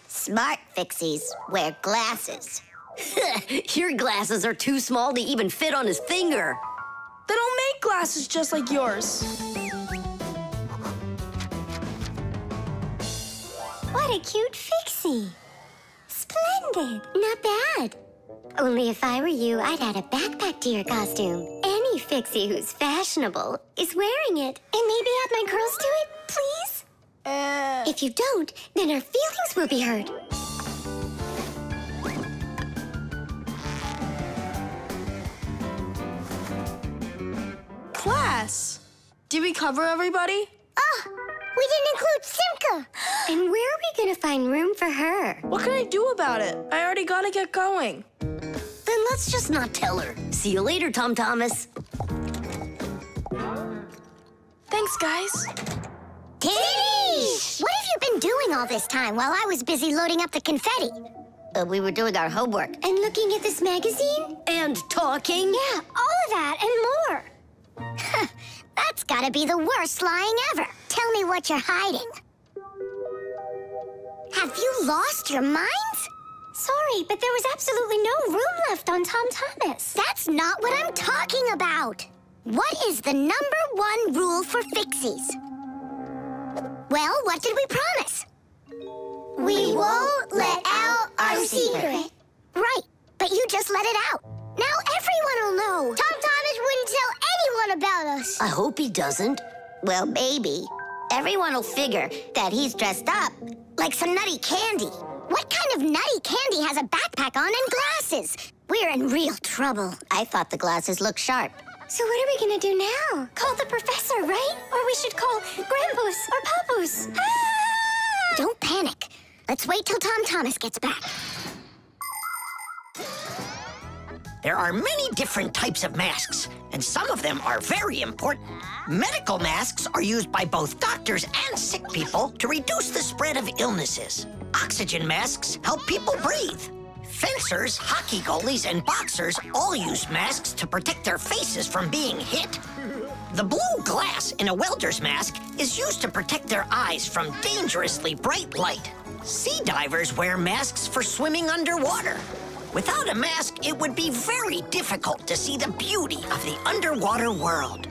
Smart fixies wear glasses. Your glasses are too small to even fit on his finger. They don't make glasses just like yours. What a cute fixie. Splendid. Not bad. Only if I were you, I'd add a backpack to your costume. Any fixie who's fashionable is wearing it. And maybe add my curls to it, please? If you don't, then our feelings will be hurt. Class, did we cover everybody? Oh, we didn't include Simka. And where are we gonna find room for her? What can I do about it? I already gotta get going. Then let's just not tell her. See you later, Tom Thomas. Thanks, guys. Tish! What have you been doing all this time while I was busy loading up the confetti? We were doing our homework. And looking at this magazine? And talking. Yeah, all of that and more. That's gotta be the worst lying ever. Tell me what you're hiding. Have you lost your minds? Sorry, but there was absolutely no room left on Tom Thomas. That's not what I'm talking about. What is the #1 rule for fixies? Well, what did we promise? We won't let out our secret. Right, but you just let it out. Now everyone will know. Tom Thomas wouldn't tell anyone about us. I hope he doesn't. Well, maybe. Everyone will figure that he's dressed up like some nutty candy. What kind of nutty candy has a backpack on and glasses? We're in real trouble. I thought the glasses looked sharp. So what are we gonna do now? Call the professor, right? Or we should call Grandpus or Papus. Ah! Don't panic. Let's wait till Tom Thomas gets back. There are many different types of masks, and some of them are very important. Medical masks are used by both doctors and sick people to reduce the spread of illnesses. Oxygen masks help people breathe. Fencers, hockey goalies, and boxers all use masks to protect their faces from being hit. The blue glass in a welder's mask is used to protect their eyes from dangerously bright light. Sea divers wear masks for swimming underwater. Without a mask, it would be very difficult to see the beauty of the underwater world.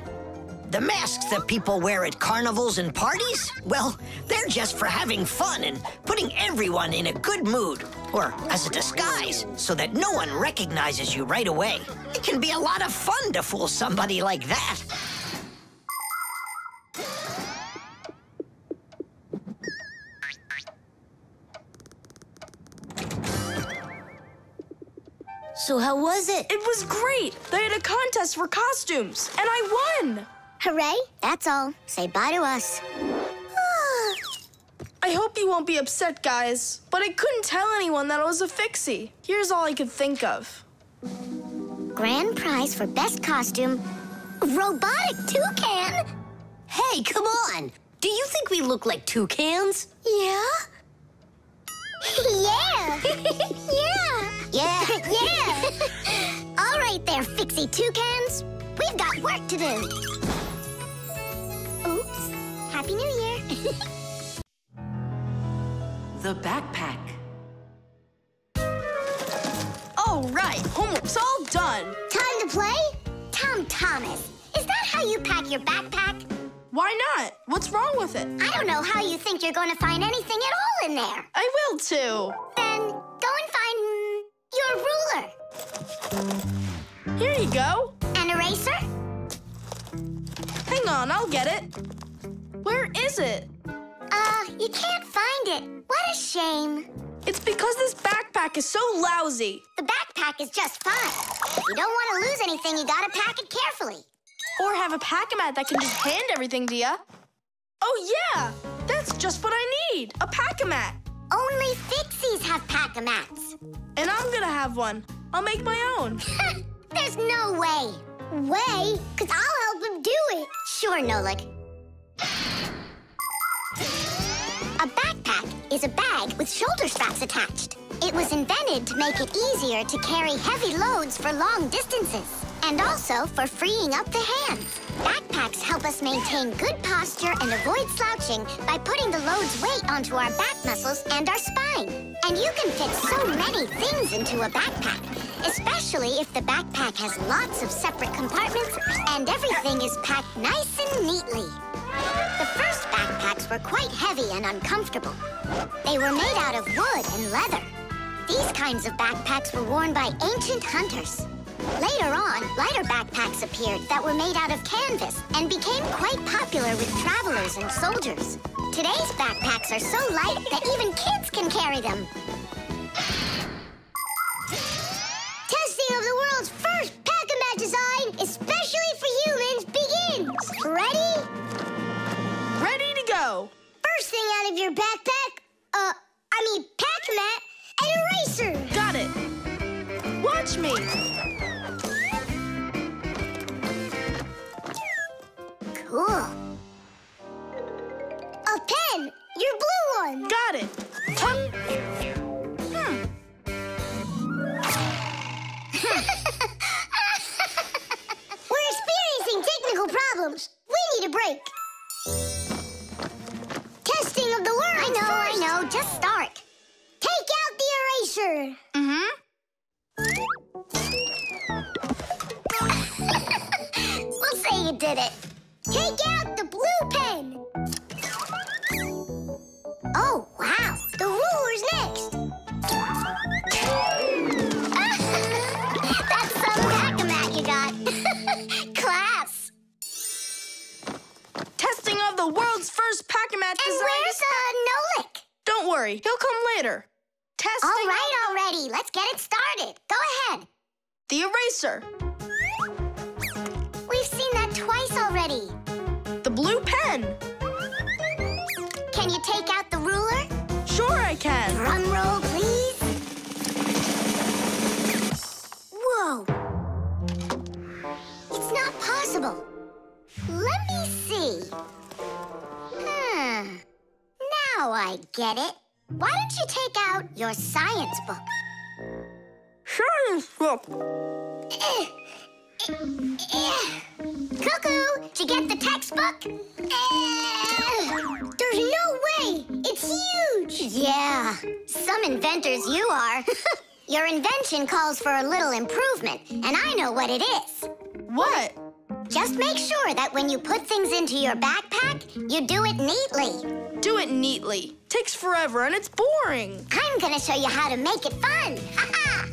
The masks that people wear at carnivals and parties, well, they're just for having fun and putting everyone in a good mood, or as a disguise, so that no one recognizes you right away. It can be a lot of fun to fool somebody like that. So how was it? It was great. They had a contest for costumes, and I won. Hooray, that's all. Say bye to us. I hope you won't be upset, guys, but I couldn't tell anyone that I was a fixie. Here's all I could think of. Grand prize for best costume, robotic toucan. Hey, come on. Do you think we look like toucans? Yeah? Yeah. Yeah. Yeah. All right there, fixie toucans. We've got work to do. Oops. Happy New Year. The backpack. All right, homework's all done. Time to play? Tom Thomas, is that how you pack your backpack? Why not? What's wrong with it? I don't know how you think you're going to find anything at all in there. I will too. Then go and find your ruler. Here you go. An eraser? Hang on, I'll get it. Where is it? You can't find it. What a shame. It's because this backpack is so lousy. The backpack is just fine. If you don't want to lose anything, you gotta pack it carefully. Or have a pack-a-mat that can just hand everything to you. Oh, yeah! That's just what I need, a pack-a-mat. Only fixies have pack-a-mats. And I'm gonna have one. I'll make my own. There's no way. Way? 'Cause I'll help him do it. Sure, Nolik. is a bag with shoulder straps attached. It was invented to make it easier to carry heavy loads for long distances, and also for freeing up the hands. Backpacks help us maintain good posture and avoid slouching by putting the load's weight onto our back muscles and our spine. And you can fit so many things into a backpack, especially if the backpack has lots of separate compartments and everything is packed nice and neatly. The first backpacks were quite heavy and uncomfortable. They were made out of wood and leather. These kinds of backpacks were worn by ancient hunters. Later on, lighter backpacks appeared that were made out of canvas and became quite popular with travelers and soldiers. Today's backpacks are so light that even kids can carry them. Testing of the world's first Pack-A-Mat design, especially for humans, begins. Ready? Ready to go. First thing out of your backpack, Pack-A-Mat, an eraser. Got it. Watch me. Cool. A pen, your blue one. Got it. We're experiencing technical problems. We need a break. Testing of the world. I know. Just start. Take out the eraser. We'll say you did it. Take out the blue pen. Oh, wow. The ruler's next. That's some Pack-A-Mat you got. Class. Testing of the world's first Pack-A-Mat design. And where's Nolik? Don't worry, he'll come later. Testing. All right, already. Let's get it started. Go ahead. The eraser. We've seen that twice already. The blue pen. Can you take out the ruler? Sure I can. Drum roll, please. Whoa. It's not possible. Let me see. Now I get it. Why don't you take out your science book? Science book. Cuckoo, did you get the textbook? There's no way. It's huge. Yeah, some inventors you are. Your invention calls for a little improvement, and I know what it is. What? Just make sure that when you put things into your backpack, you do it neatly. Do it neatly. Takes forever and it's boring. I'm gonna show you how to make it fun. Ha-ha!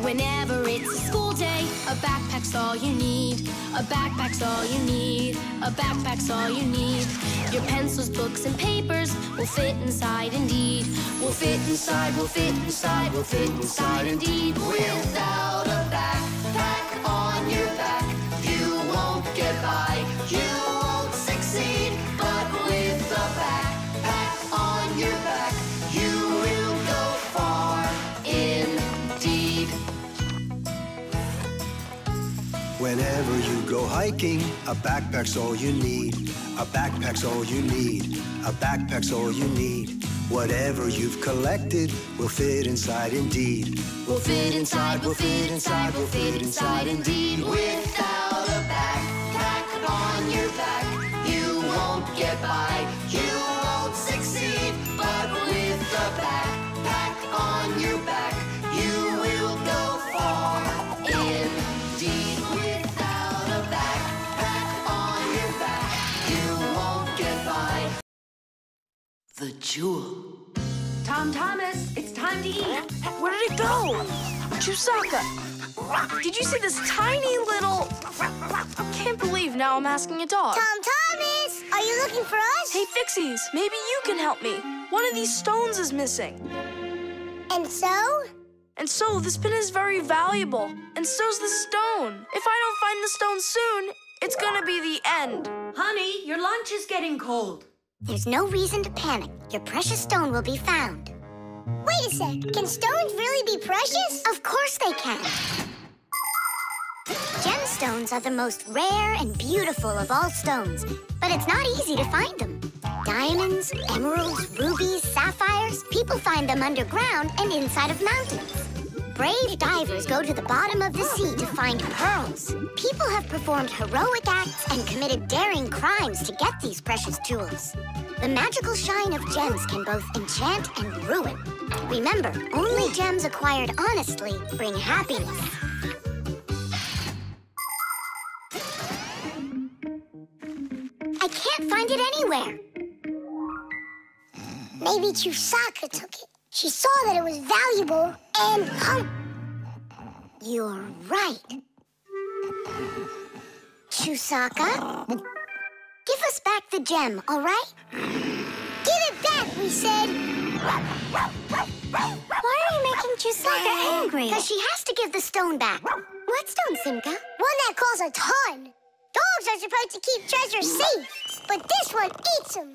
Whenever it's a school day, a backpack's all you need. A backpack's all you need. A backpack's all you need. Your pencils, books, and papers will fit inside indeed. Will fit inside, will fit inside, will fit inside indeed. Without a backpack on your back, you won't get by, you won't succeed. But with a backpack on your back, you will go far indeed. Whenever you go hiking, a backpack's all you need. A backpack's all you need. A backpack's all you need. Whatever you've collected will fit inside indeed. Will fit inside, will fit inside, will fit inside indeed. Without a backpack on your back, you won't get by, you won't succeed. But with a backpack on your back, you will go far indeed. Without a backpack on your back, you won't get by. The jewel. Tom Thomas, it's time to eat. Where did it go? Chusaka, did you see this tiny little... I can't believe now I'm asking a dog. Tom Thomas, are you looking for us? Hey, Fixies, maybe you can help me. One of these stones is missing. And so? And so, this pin is very valuable. And so's the stone. If I don't find the stone soon, it's gonna be the end. Honey, your lunch is getting cold. There's no reason to panic. Your precious stone will be found. Wait a sec. Can stones really be precious? Of course they can. Gemstones are the most rare and beautiful of all stones, but it's not easy to find them. Diamonds, emeralds, rubies, sapphires, people find them underground and inside of mountains. Brave divers go to the bottom of the sea to find pearls. People have performed heroic acts and committed daring crimes to get these precious jewels. The magical shine of gems can both enchant and ruin. Remember, only gems acquired honestly bring happiness. I can't find it anywhere. Maybe Chusaka took it. She saw that it was valuable and... You're right. Chusaka, give us back the gem, all right? Give it back, we said. Why are you making Chusaka angry? Because she has to give the stone back. What stone, Simka? One that costs a ton. Dogs are supposed to keep treasure safe, but this one eats them.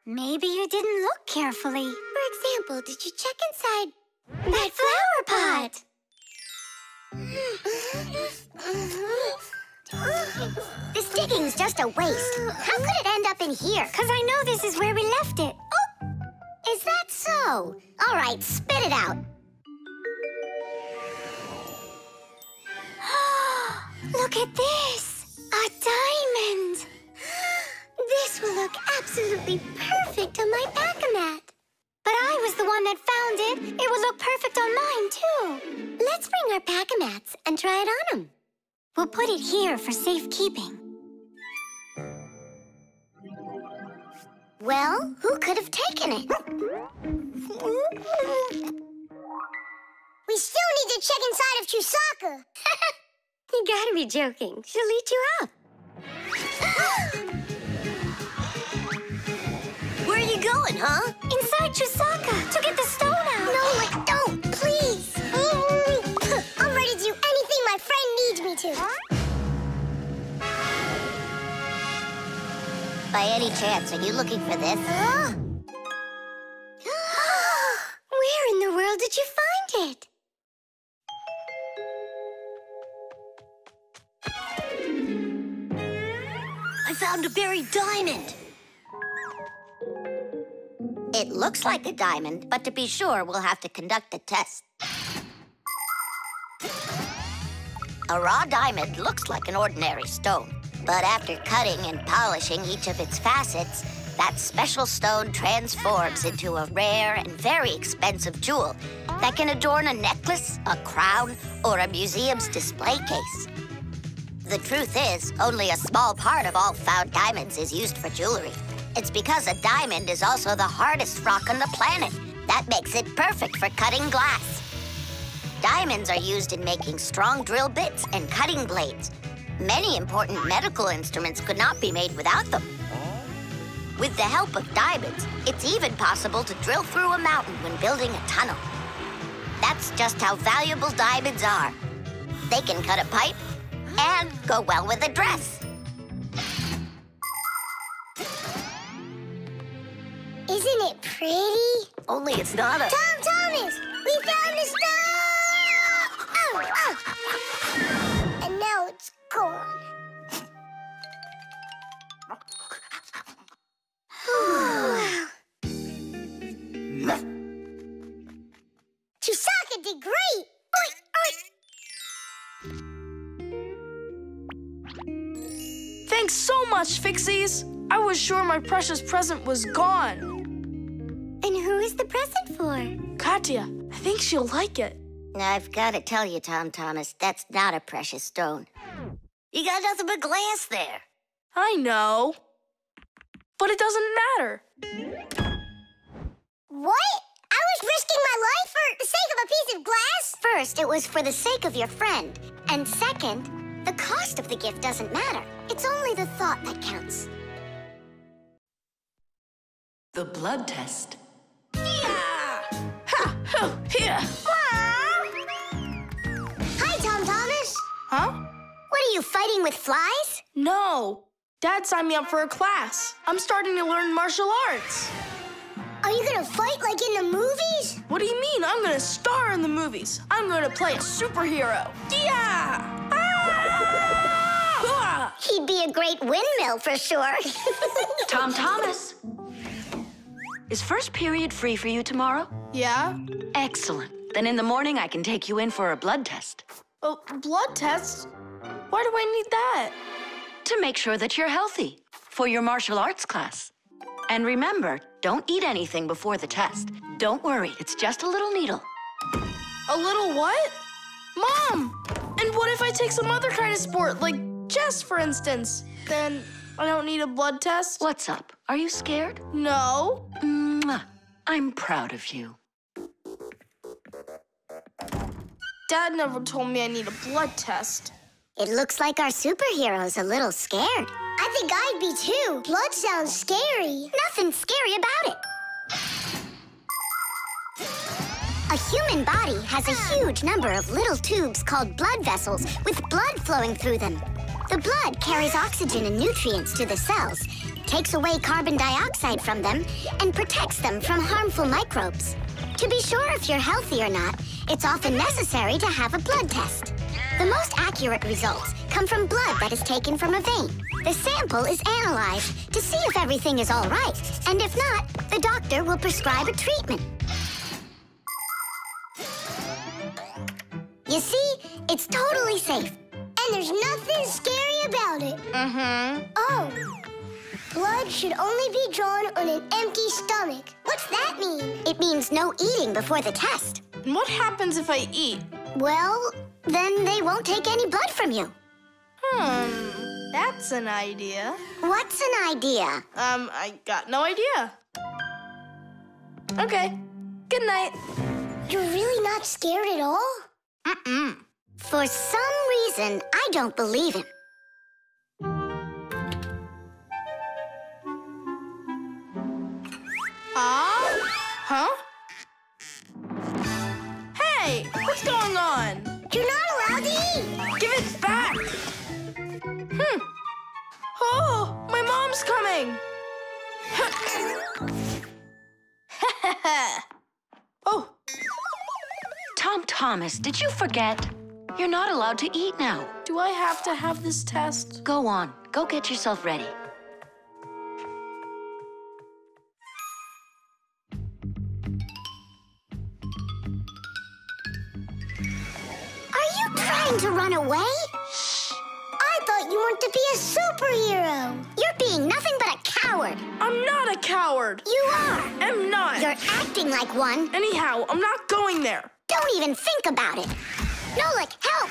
Maybe you didn't look carefully. For example, did you check inside that flower pot? This digging's just a waste. How could it end up in here? Because I know this is where we left it. Oh, is that so? All right, spit it out. Look at this! A diamond! This will look absolutely perfect on my Pack-A-Mat. But I was the one that found it. It would look perfect on mine, too. Let's bring our Pack-A-Mats and try it on them. We'll put it here for safekeeping. Well, who could have taken it? We still need to check inside of Chusaka. You gotta be joking. She'll eat you up. Where are you going, huh? Inside Chusaka to get the stone out. No, don't, please. I'm ready to do anything my friend needs me to. By any chance, are you looking for this? Where in the world did you find it? I found a buried diamond. It looks like a diamond, but to be sure, we'll have to conduct a test. A raw diamond looks like an ordinary stone, but after cutting and polishing each of its facets, that special stone transforms into a rare and very expensive jewel that can adorn a necklace, a crown, or a museum's display case. The truth is, only a small part of all found diamonds is used for jewelry. It's because a diamond is also the hardest rock on the planet. That makes it perfect for cutting glass. Diamonds are used in making strong drill bits and cutting blades. Many important medical instruments could not be made without them. With the help of diamonds, it's even possible to drill through a mountain when building a tunnel. That's just how valuable diamonds are. They can cut a pipe and go well with a dress. Isn't it pretty? Only it's not a... Tom Thomas! We found the stone! Oh. And now it's gone. Chusaka did great! Oink, oink. Thanks so much, Fixies. I was sure my precious present was gone. And who is the present for? Katya, I think she'll like it. I've got to tell you, Tom Thomas, that's not a precious stone. You got nothing but glass there. I know. But it doesn't matter. What? I was risking my life for the sake of a piece of glass? First, it was for the sake of your friend. And second, the cost of the gift doesn't matter. It's only the thought that counts. The blood test. Here. Hi, Tom Thomas. Huh? What are you, fighting with flies? No. Dad signed me up for a class. I'm starting to learn martial arts. Are you gonna fight like in the movies? What do you mean? I'm gonna star in the movies. I'm gonna play a superhero. Yeah! Ah! He'd be a great windmill for sure. Tom Thomas. Is first period free for you tomorrow? Yeah? Excellent. Then in the morning I can take you in for a blood test. Oh, blood test? Why do I need that? To make sure that you're healthy for your martial arts class. And remember, don't eat anything before the test. Don't worry, it's just a little needle. A little what? Mom! And what if I take some other kind of sport, like chess, for instance? Then I don't need a blood test? What's up? Are you scared? No. Mwah. I'm proud of you. Dad never told me I need a blood test. It looks like our superhero's a little scared. I think I'd be too. Blood sounds scary. Nothing scary about it. A human body has a huge number of little tubes called blood vessels with blood flowing through them. The blood carries oxygen and nutrients to the cells, takes away carbon dioxide from them, and protects them from harmful microbes. To be sure if you're healthy or not, it's often necessary to have a blood test. The most accurate results come from blood that is taken from a vein. The sample is analyzed to see if everything is all right, and if not, the doctor will prescribe a treatment. You see, it's totally safe. And there's nothing scary about it. Mm-hmm. Oh. Blood should only be drawn on an empty stomach. What's that mean? It means no eating before the test. And what happens if I eat? Well, then they won't take any blood from you. That's an idea. What's an idea? I got no idea. Okay, good night. You're really not scared at all? Mm-mm. For some reason, I don't believe him. Huh? Hey, what's going on? You're not allowed to eat. Give it back. Oh, my mom's coming. Oh. Tom Thomas, did you forget? You're not allowed to eat now. Do I have to have this test? Go on. Go get yourself ready. Are you trying to run away? I thought you wanted to be a superhero. You're being nothing but a coward. I'm not a coward. You are. I'm not. You're acting like one. Anyhow, I'm not going there. Don't even think about it. Nolik, help!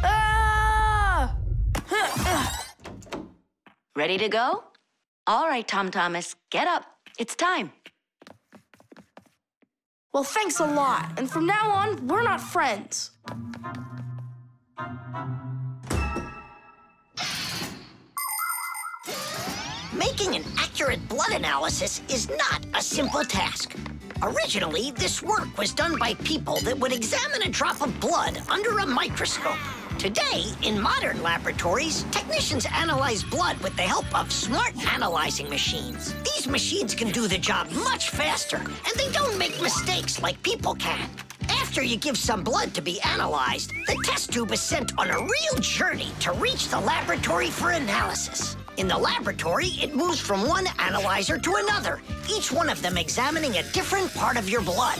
Ah! Ready to go? All right, Tom Thomas, get up. It's time. Well, thanks a lot. And from now on, we're not friends. Making an accurate blood analysis is not a simple task. Originally, this work was done by people that would examine a drop of blood under a microscope. Today, in modern laboratories, technicians analyze blood with the help of smart analyzing machines. These machines can do the job much faster, and they don't make mistakes like people can. After you give some blood to be analyzed, the test tube is sent on a real journey to reach the laboratory for analysis. In the laboratory, it moves from one analyzer to another, each one of them examining a different part of your blood.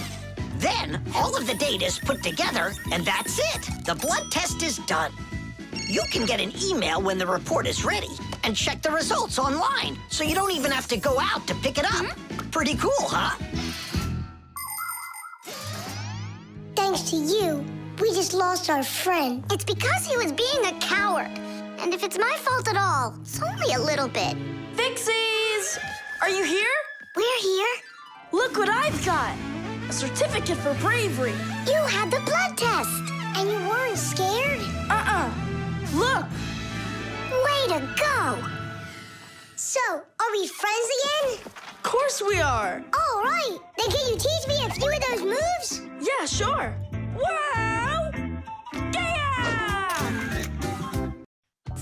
Then, all of the data is put together, and that's it. The blood test is done. You can get an email when the report is ready and check the results online, so you don't even have to go out to pick it up. Pretty cool, huh? Thanks to you, we just lost our friend. It's because he was being a coward. And if it's my fault at all, it's only a little bit. Fixies! Are you here? We're here. Look what I've got! A certificate for bravery. You had the blood test. And you weren't scared? Look! Way to go! So, are we friends again? Of course we are. All right. Then can you teach me a few of those moves? Yeah, sure. Wow! Yeah!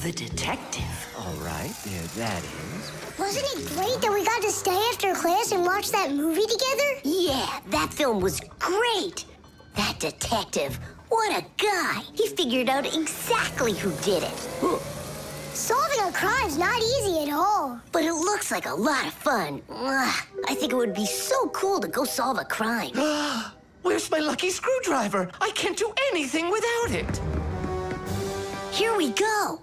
The detective. All right, there that is. Wasn't it great that we got to stay after class and watch that movie together? Yeah, that film was great. That detective What a guy! He figured out exactly who did it. Solving a crime's not easy at all. But it looks like a lot of fun. Ugh, I think it would be so cool to go solve a crime. Where's my lucky screwdriver? I can't do anything without it. Here we go.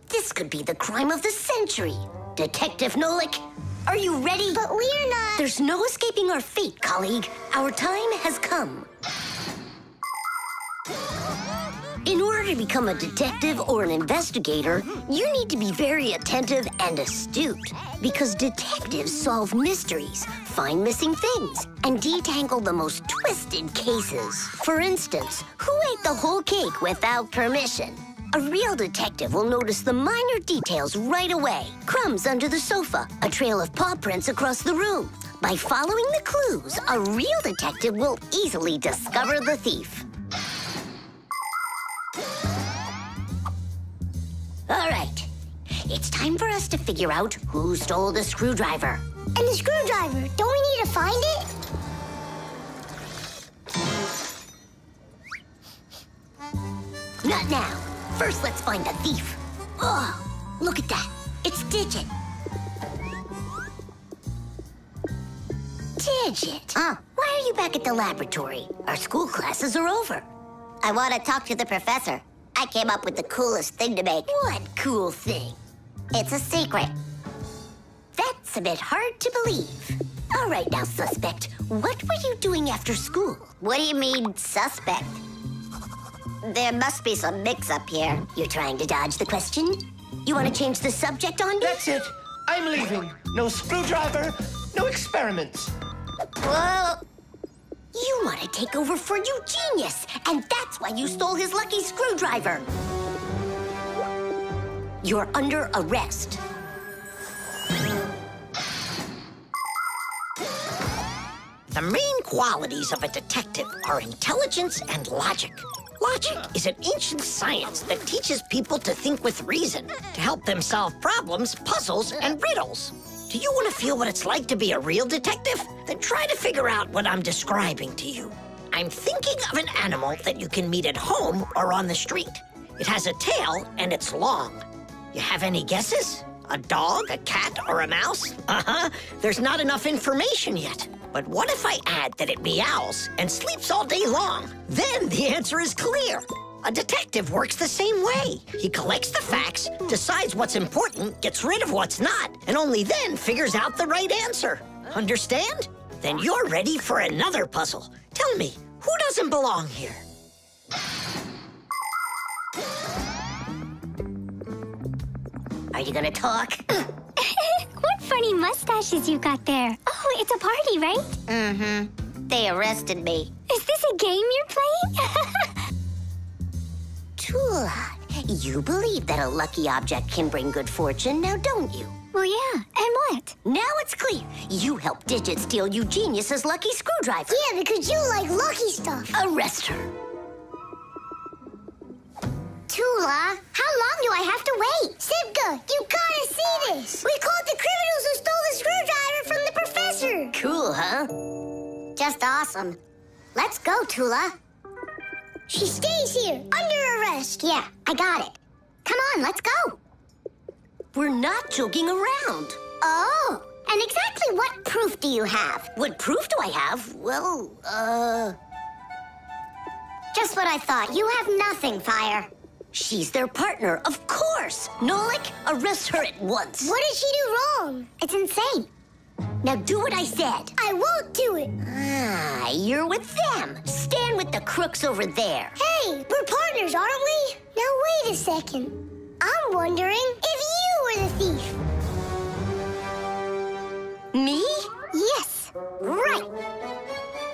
This could be the crime of the century. Detective Nolik, are you ready? But we're not... There's no escaping our fate, colleague. Our time has come. In order to become a detective or an investigator, you need to be very attentive and astute. Because detectives solve mysteries, find missing things, and detangle the most twisted cases. For instance, who ate the whole cake without permission? A real detective will notice the minor details right away. Crumbs under the sofa, a trail of paw prints across the room. By following the clues, a real detective will easily discover the thief. All right, it's time for us to figure out who stole the screwdriver. And the screwdriver, don't we need to find it? Not now. First, let's find the thief. Oh, look at that. It's Digit. Digit. Why are you back at the laboratory? Our school classes are over. I want to talk to the professor. I came up with the coolest thing to make. What cool thing? It's a secret. That's a bit hard to believe. All right now, suspect. What were you doing after school? What do you mean, suspect? There must be some mix-up here. You're trying to dodge the question? You want to change the subject on me? That's it. I'm leaving. No screwdriver, no experiments. Well... You want to take over for Eugenius, and that's why you stole his lucky screwdriver. You're under arrest. The main qualities of a detective are intelligence and logic. Logic is an ancient science that teaches people to think with reason, to help them solve problems, puzzles, and riddles. Do you want to feel what it's like to be a real detective? Then try to figure out what I'm describing to you. I'm thinking of an animal that you can meet at home or on the street. It has a tail and it's long. You have any guesses? A dog, a cat, or a mouse? There's not enough information yet. But what if I add that it meows and sleeps all day long? Then the answer is clear. A detective works the same way. He collects the facts, decides what's important, gets rid of what's not, and only then figures out the right answer. Understand? Then you're ready for another puzzle. Tell me, who doesn't belong here? Are you gonna talk? What funny mustaches you got there. Oh, it's a party, right? Mm-hmm. They arrested me. Is this a game you're playing? Tula, you believe that a lucky object can bring good fortune, now don't you? Well, yeah. And what? Now it's clear. You helped Digit steal Eugenius's lucky screwdriver. Yeah, because you like lucky stuff. Arrest her. Tula, how long do I have to wait? Sipka, you gotta see this. We caught the criminals who stole the screwdriver from the professor. Cool, huh? Just awesome. Let's go, Tula. She stays here, under arrest. Yeah, I got it. Come on, let's go. We're not joking around. Oh, and exactly what proof do you have? What proof do I have? Well, Just what I thought. You have nothing, Fire. She's their partner, of course. Nolik, arrest her at once. What did she do wrong? It's insane. Now do what I said. I won't do it. Ah, you're with them. Stand with the crooks over there. Hey, we're partners, aren't we? Now wait a second. I'm wondering if you were the thief. Me? Yes. Right.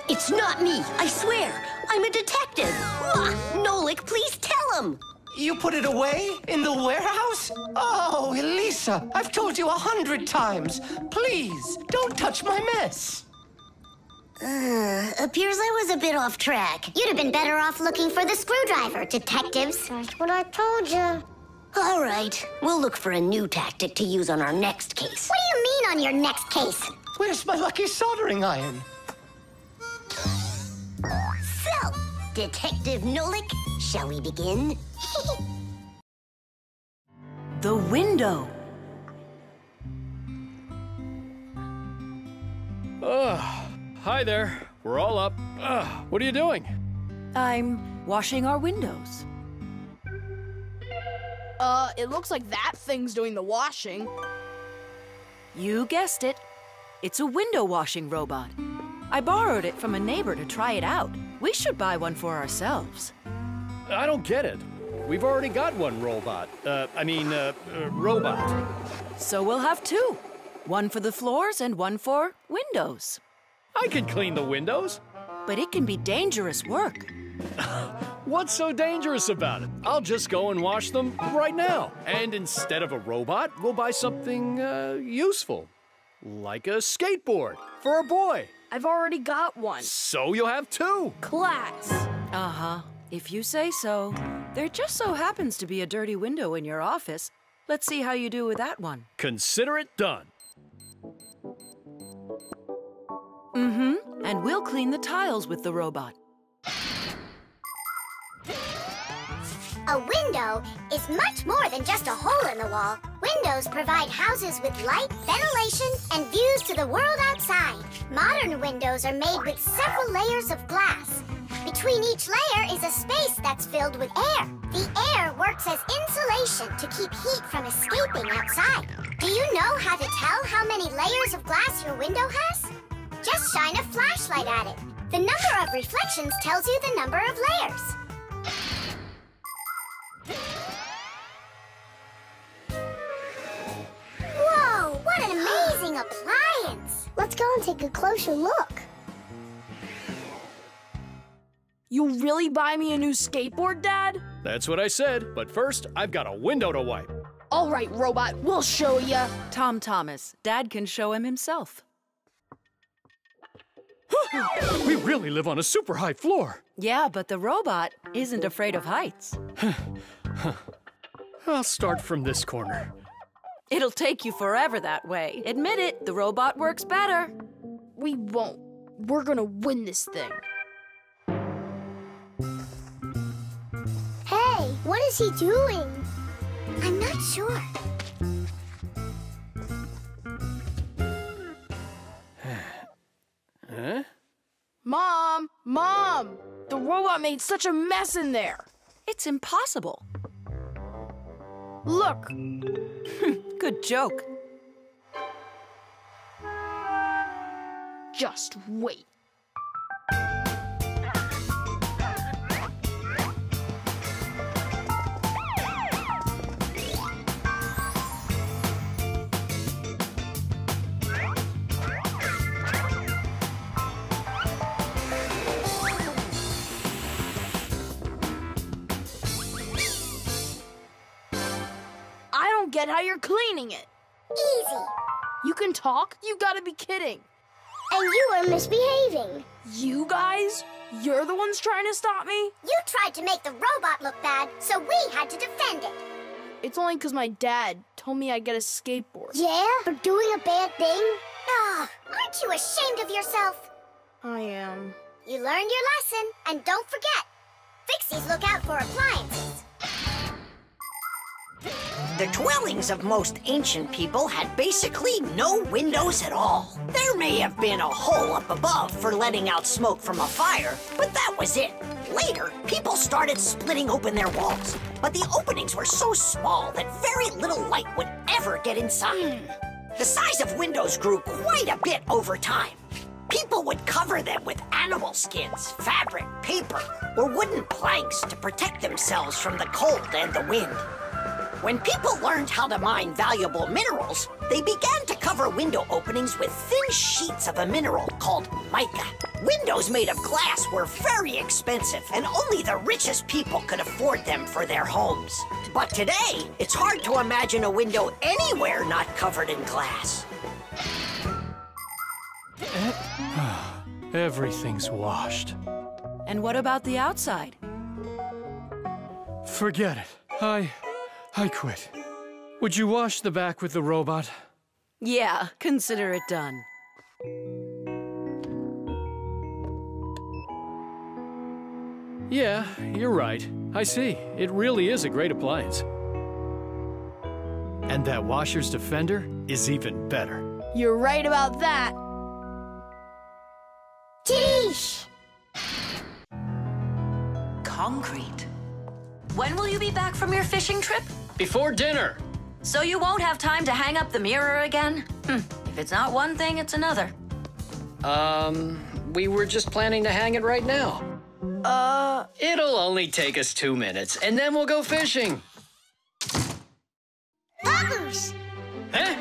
It's not me, I swear. I'm a detective. Nolik, please tell him. You put it away? In the warehouse? Oh, Elisa, I've told you 100 times. Please, don't touch my mess. Appears I was a bit off track. You'd have been better off looking for the screwdriver, detectives. That's what I told you. All right, we'll look for a new tactic to use on our next case. What do you mean on your next case? Where's my lucky soldering iron? So, Detective Nolik, shall we begin? The window. Hi there. We're all up. What are you doing? I'm washing our windows. It looks like that thing's doing the washing. You guessed it. It's a window washing robot. I borrowed it from a neighbor to try it out. We should buy one for ourselves. I don't get it. We've already got one robot. Robot. So we'll have two. One for the floors and one for windows. I can clean the windows. But it can be dangerous work. What's so dangerous about it? I'll just go and wash them right now. And instead of a robot, we'll buy something useful. Like a skateboard for a boy. I've already got one. So you'll have two. Class. Uh-huh. If you say so. There just so happens to be a dirty window in your office. Let's see how you do with that one. Consider it done. Mm-hmm. And we'll clean the tiles with the robot. A window is much more than just a hole in the wall. Windows provide houses with light, ventilation, and views to the world outside. Modern windows are made with several layers of glass. Between each layer is a space that's filled with air. The air works as insulation to keep heat from escaping outside. Do you know how to tell how many layers of glass your window has? Just shine a flashlight at it. The number of reflections tells you the number of layers. Whoa, what an amazing appliance! Let's go and take a closer look. You'll really buy me a new skateboard, Dad? That's what I said, but first, I've got a window to wipe. All right, robot, we'll show ya. Tom Thomas, Dad can show him himself. We really live on a super high floor. Yeah, but the robot isn't afraid of heights. I'll start from this corner. It'll take you forever that way. Admit it, the robot works better. We won't. We're gonna win this thing. Hey, what is he doing? I'm not sure. Huh? Mom! The robot made such a mess in there. It's impossible. Look. Good joke. Just wait. Get how you're cleaning it. Easy. You can talk? You gotta be kidding. And you are misbehaving. You guys? You're the ones trying to stop me? You tried to make the robot look bad, so we had to defend it. It's only because my dad told me I'd get a skateboard. Yeah? For doing a bad thing? Oh, aren't you ashamed of yourself? I am. You learned your lesson, and don't forget, Fixies look out for appliances. The dwellings of most ancient people had basically no windows at all. There may have been a hole up above for letting out smoke from a fire, but that was it. Later, people started splitting open their walls, but the openings were so small that very little light would ever get inside. The size of windows grew quite a bit over time. People would cover them with animal skins, fabric, paper, or wooden planks to protect themselves from the cold and the wind. When people learned how to mine valuable minerals, they began to cover window openings with thin sheets of a mineral called mica. Windows made of glass were very expensive, and only the richest people could afford them for their homes. But today, it's hard to imagine a window anywhere not covered in glass. Everything's washed. And what about the outside? Forget it. I quit. Would you wash the back with the robot? Yeah, consider it done. Yeah, you're right. I see. It really is a great appliance. And that washer's Defender is even better. You're right about that. Tish! Concrete. When will you be back from your fishing trip? Before dinner. So you won't have time to hang up the mirror again? If it's not one thing, it's another. We were just planning to hang it right now. It'll only take us 2 minutes, and then we'll go fishing. Papoose! Huh?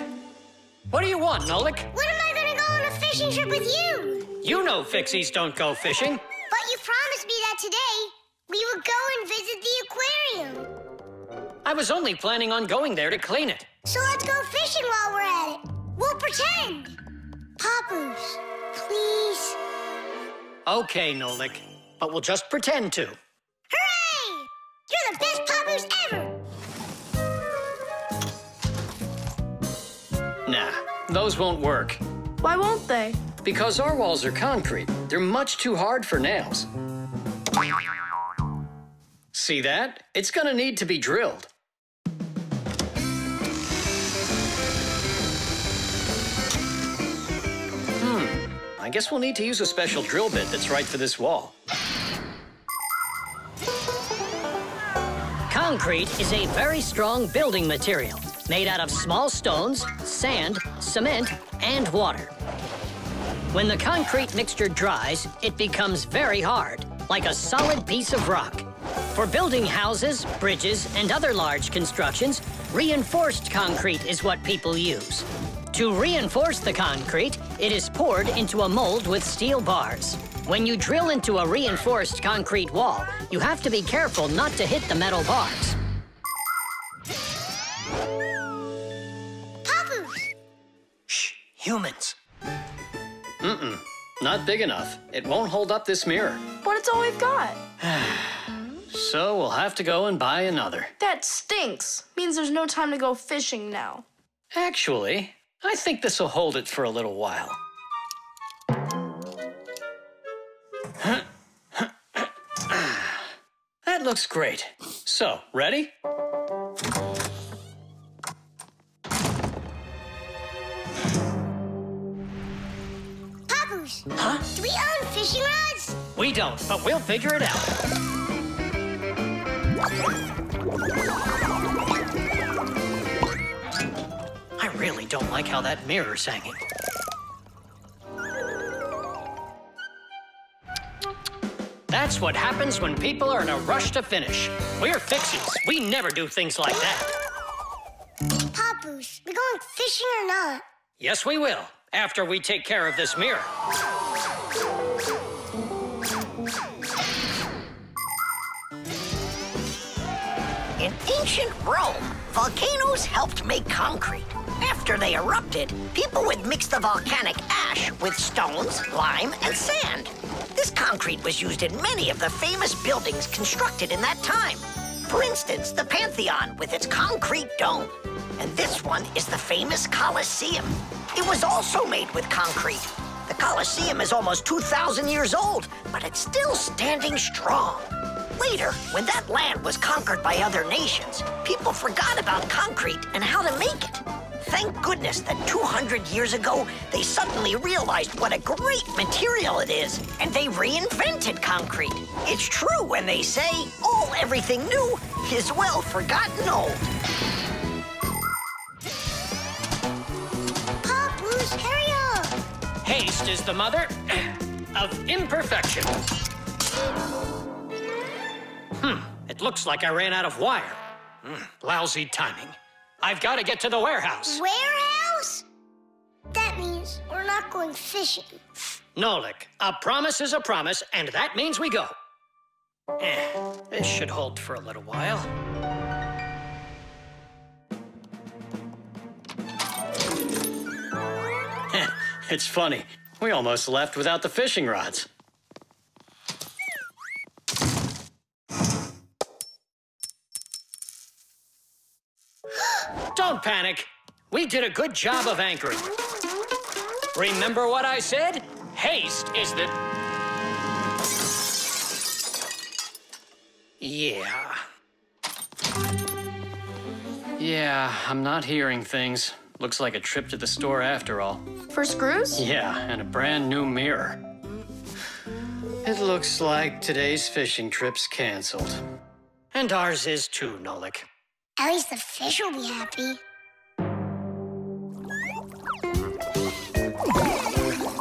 What do you want, Nolik? When am I gonna go on a fishing trip with you? You know fixies don't go fishing. But you promised me that today we would go and visit the aquarium. I was only planning on going there to clean it. So let's go fishing while we're at it. We'll pretend. Papoose, please. Okay, Nolik, but we'll just pretend to. Hooray! You're the best Papoose ever! Nah, those won't work. Why won't they? Because our walls are concrete. They're much too hard for nails. See that? It's gonna need to be drilled. I guess we'll need to use a special drill bit that's right for this wall. Concrete is a very strong building material made out of small stones, sand, cement, and water. When the concrete mixture dries, it becomes very hard, like a solid piece of rock. For building houses, bridges, and other large constructions, reinforced concrete is what people use. To reinforce the concrete, it is poured into a mold with steel bars. When you drill into a reinforced concrete wall, you have to be careful not to hit the metal bars. Papoose! Shh, humans. Not big enough. It won't hold up this mirror. But it's all we've got. So we'll have to go and buy another. That stinks. Means there's no time to go fishing now. Actually, I think this will hold it for a little while. That looks great. So, ready? Papoose! Huh? Do we own fishing rods? We don't, but we'll figure it out. I really don't like how that mirror's hanging. That's what happens when people are in a rush to finish. We're fixies. We never do things like that. Papoose, we going fishing or not? Yes, we will, after we take care of this mirror. In ancient Rome, volcanoes helped make concrete. After they erupted, people would mix the volcanic ash with stones, lime, and sand. This concrete was used in many of the famous buildings constructed in that time. For instance, the Pantheon with its concrete dome. And this one is the famous Colosseum. It was also made with concrete. The Colosseum is almost 2,000 years old, but it's still standing strong. Later, when that land was conquered by other nations, people forgot about concrete and how to make it. Thank goodness that 200 years ago, they suddenly realized what a great material it is, and they reinvented concrete. It's true when they say, oh, everything new is well forgotten old. Papoose, hurry up! Haste is the mother of imperfection. It looks like I ran out of wire. Lousy timing. I've got to get to the warehouse. Warehouse? That means we're not going fishing. Nolik, a promise is a promise, and that means we go. This should hold for a little while. It's funny. We almost left without the fishing rods. Don't panic. We did a good job of anchoring. Remember what I said? Haste is the... Yeah. Yeah, I'm not hearing things. Looks like a trip to the store after all. For screws? Yeah, and a brand new mirror. It looks like today's fishing trip's canceled. And ours is too, Nolik. At least the fish will be happy.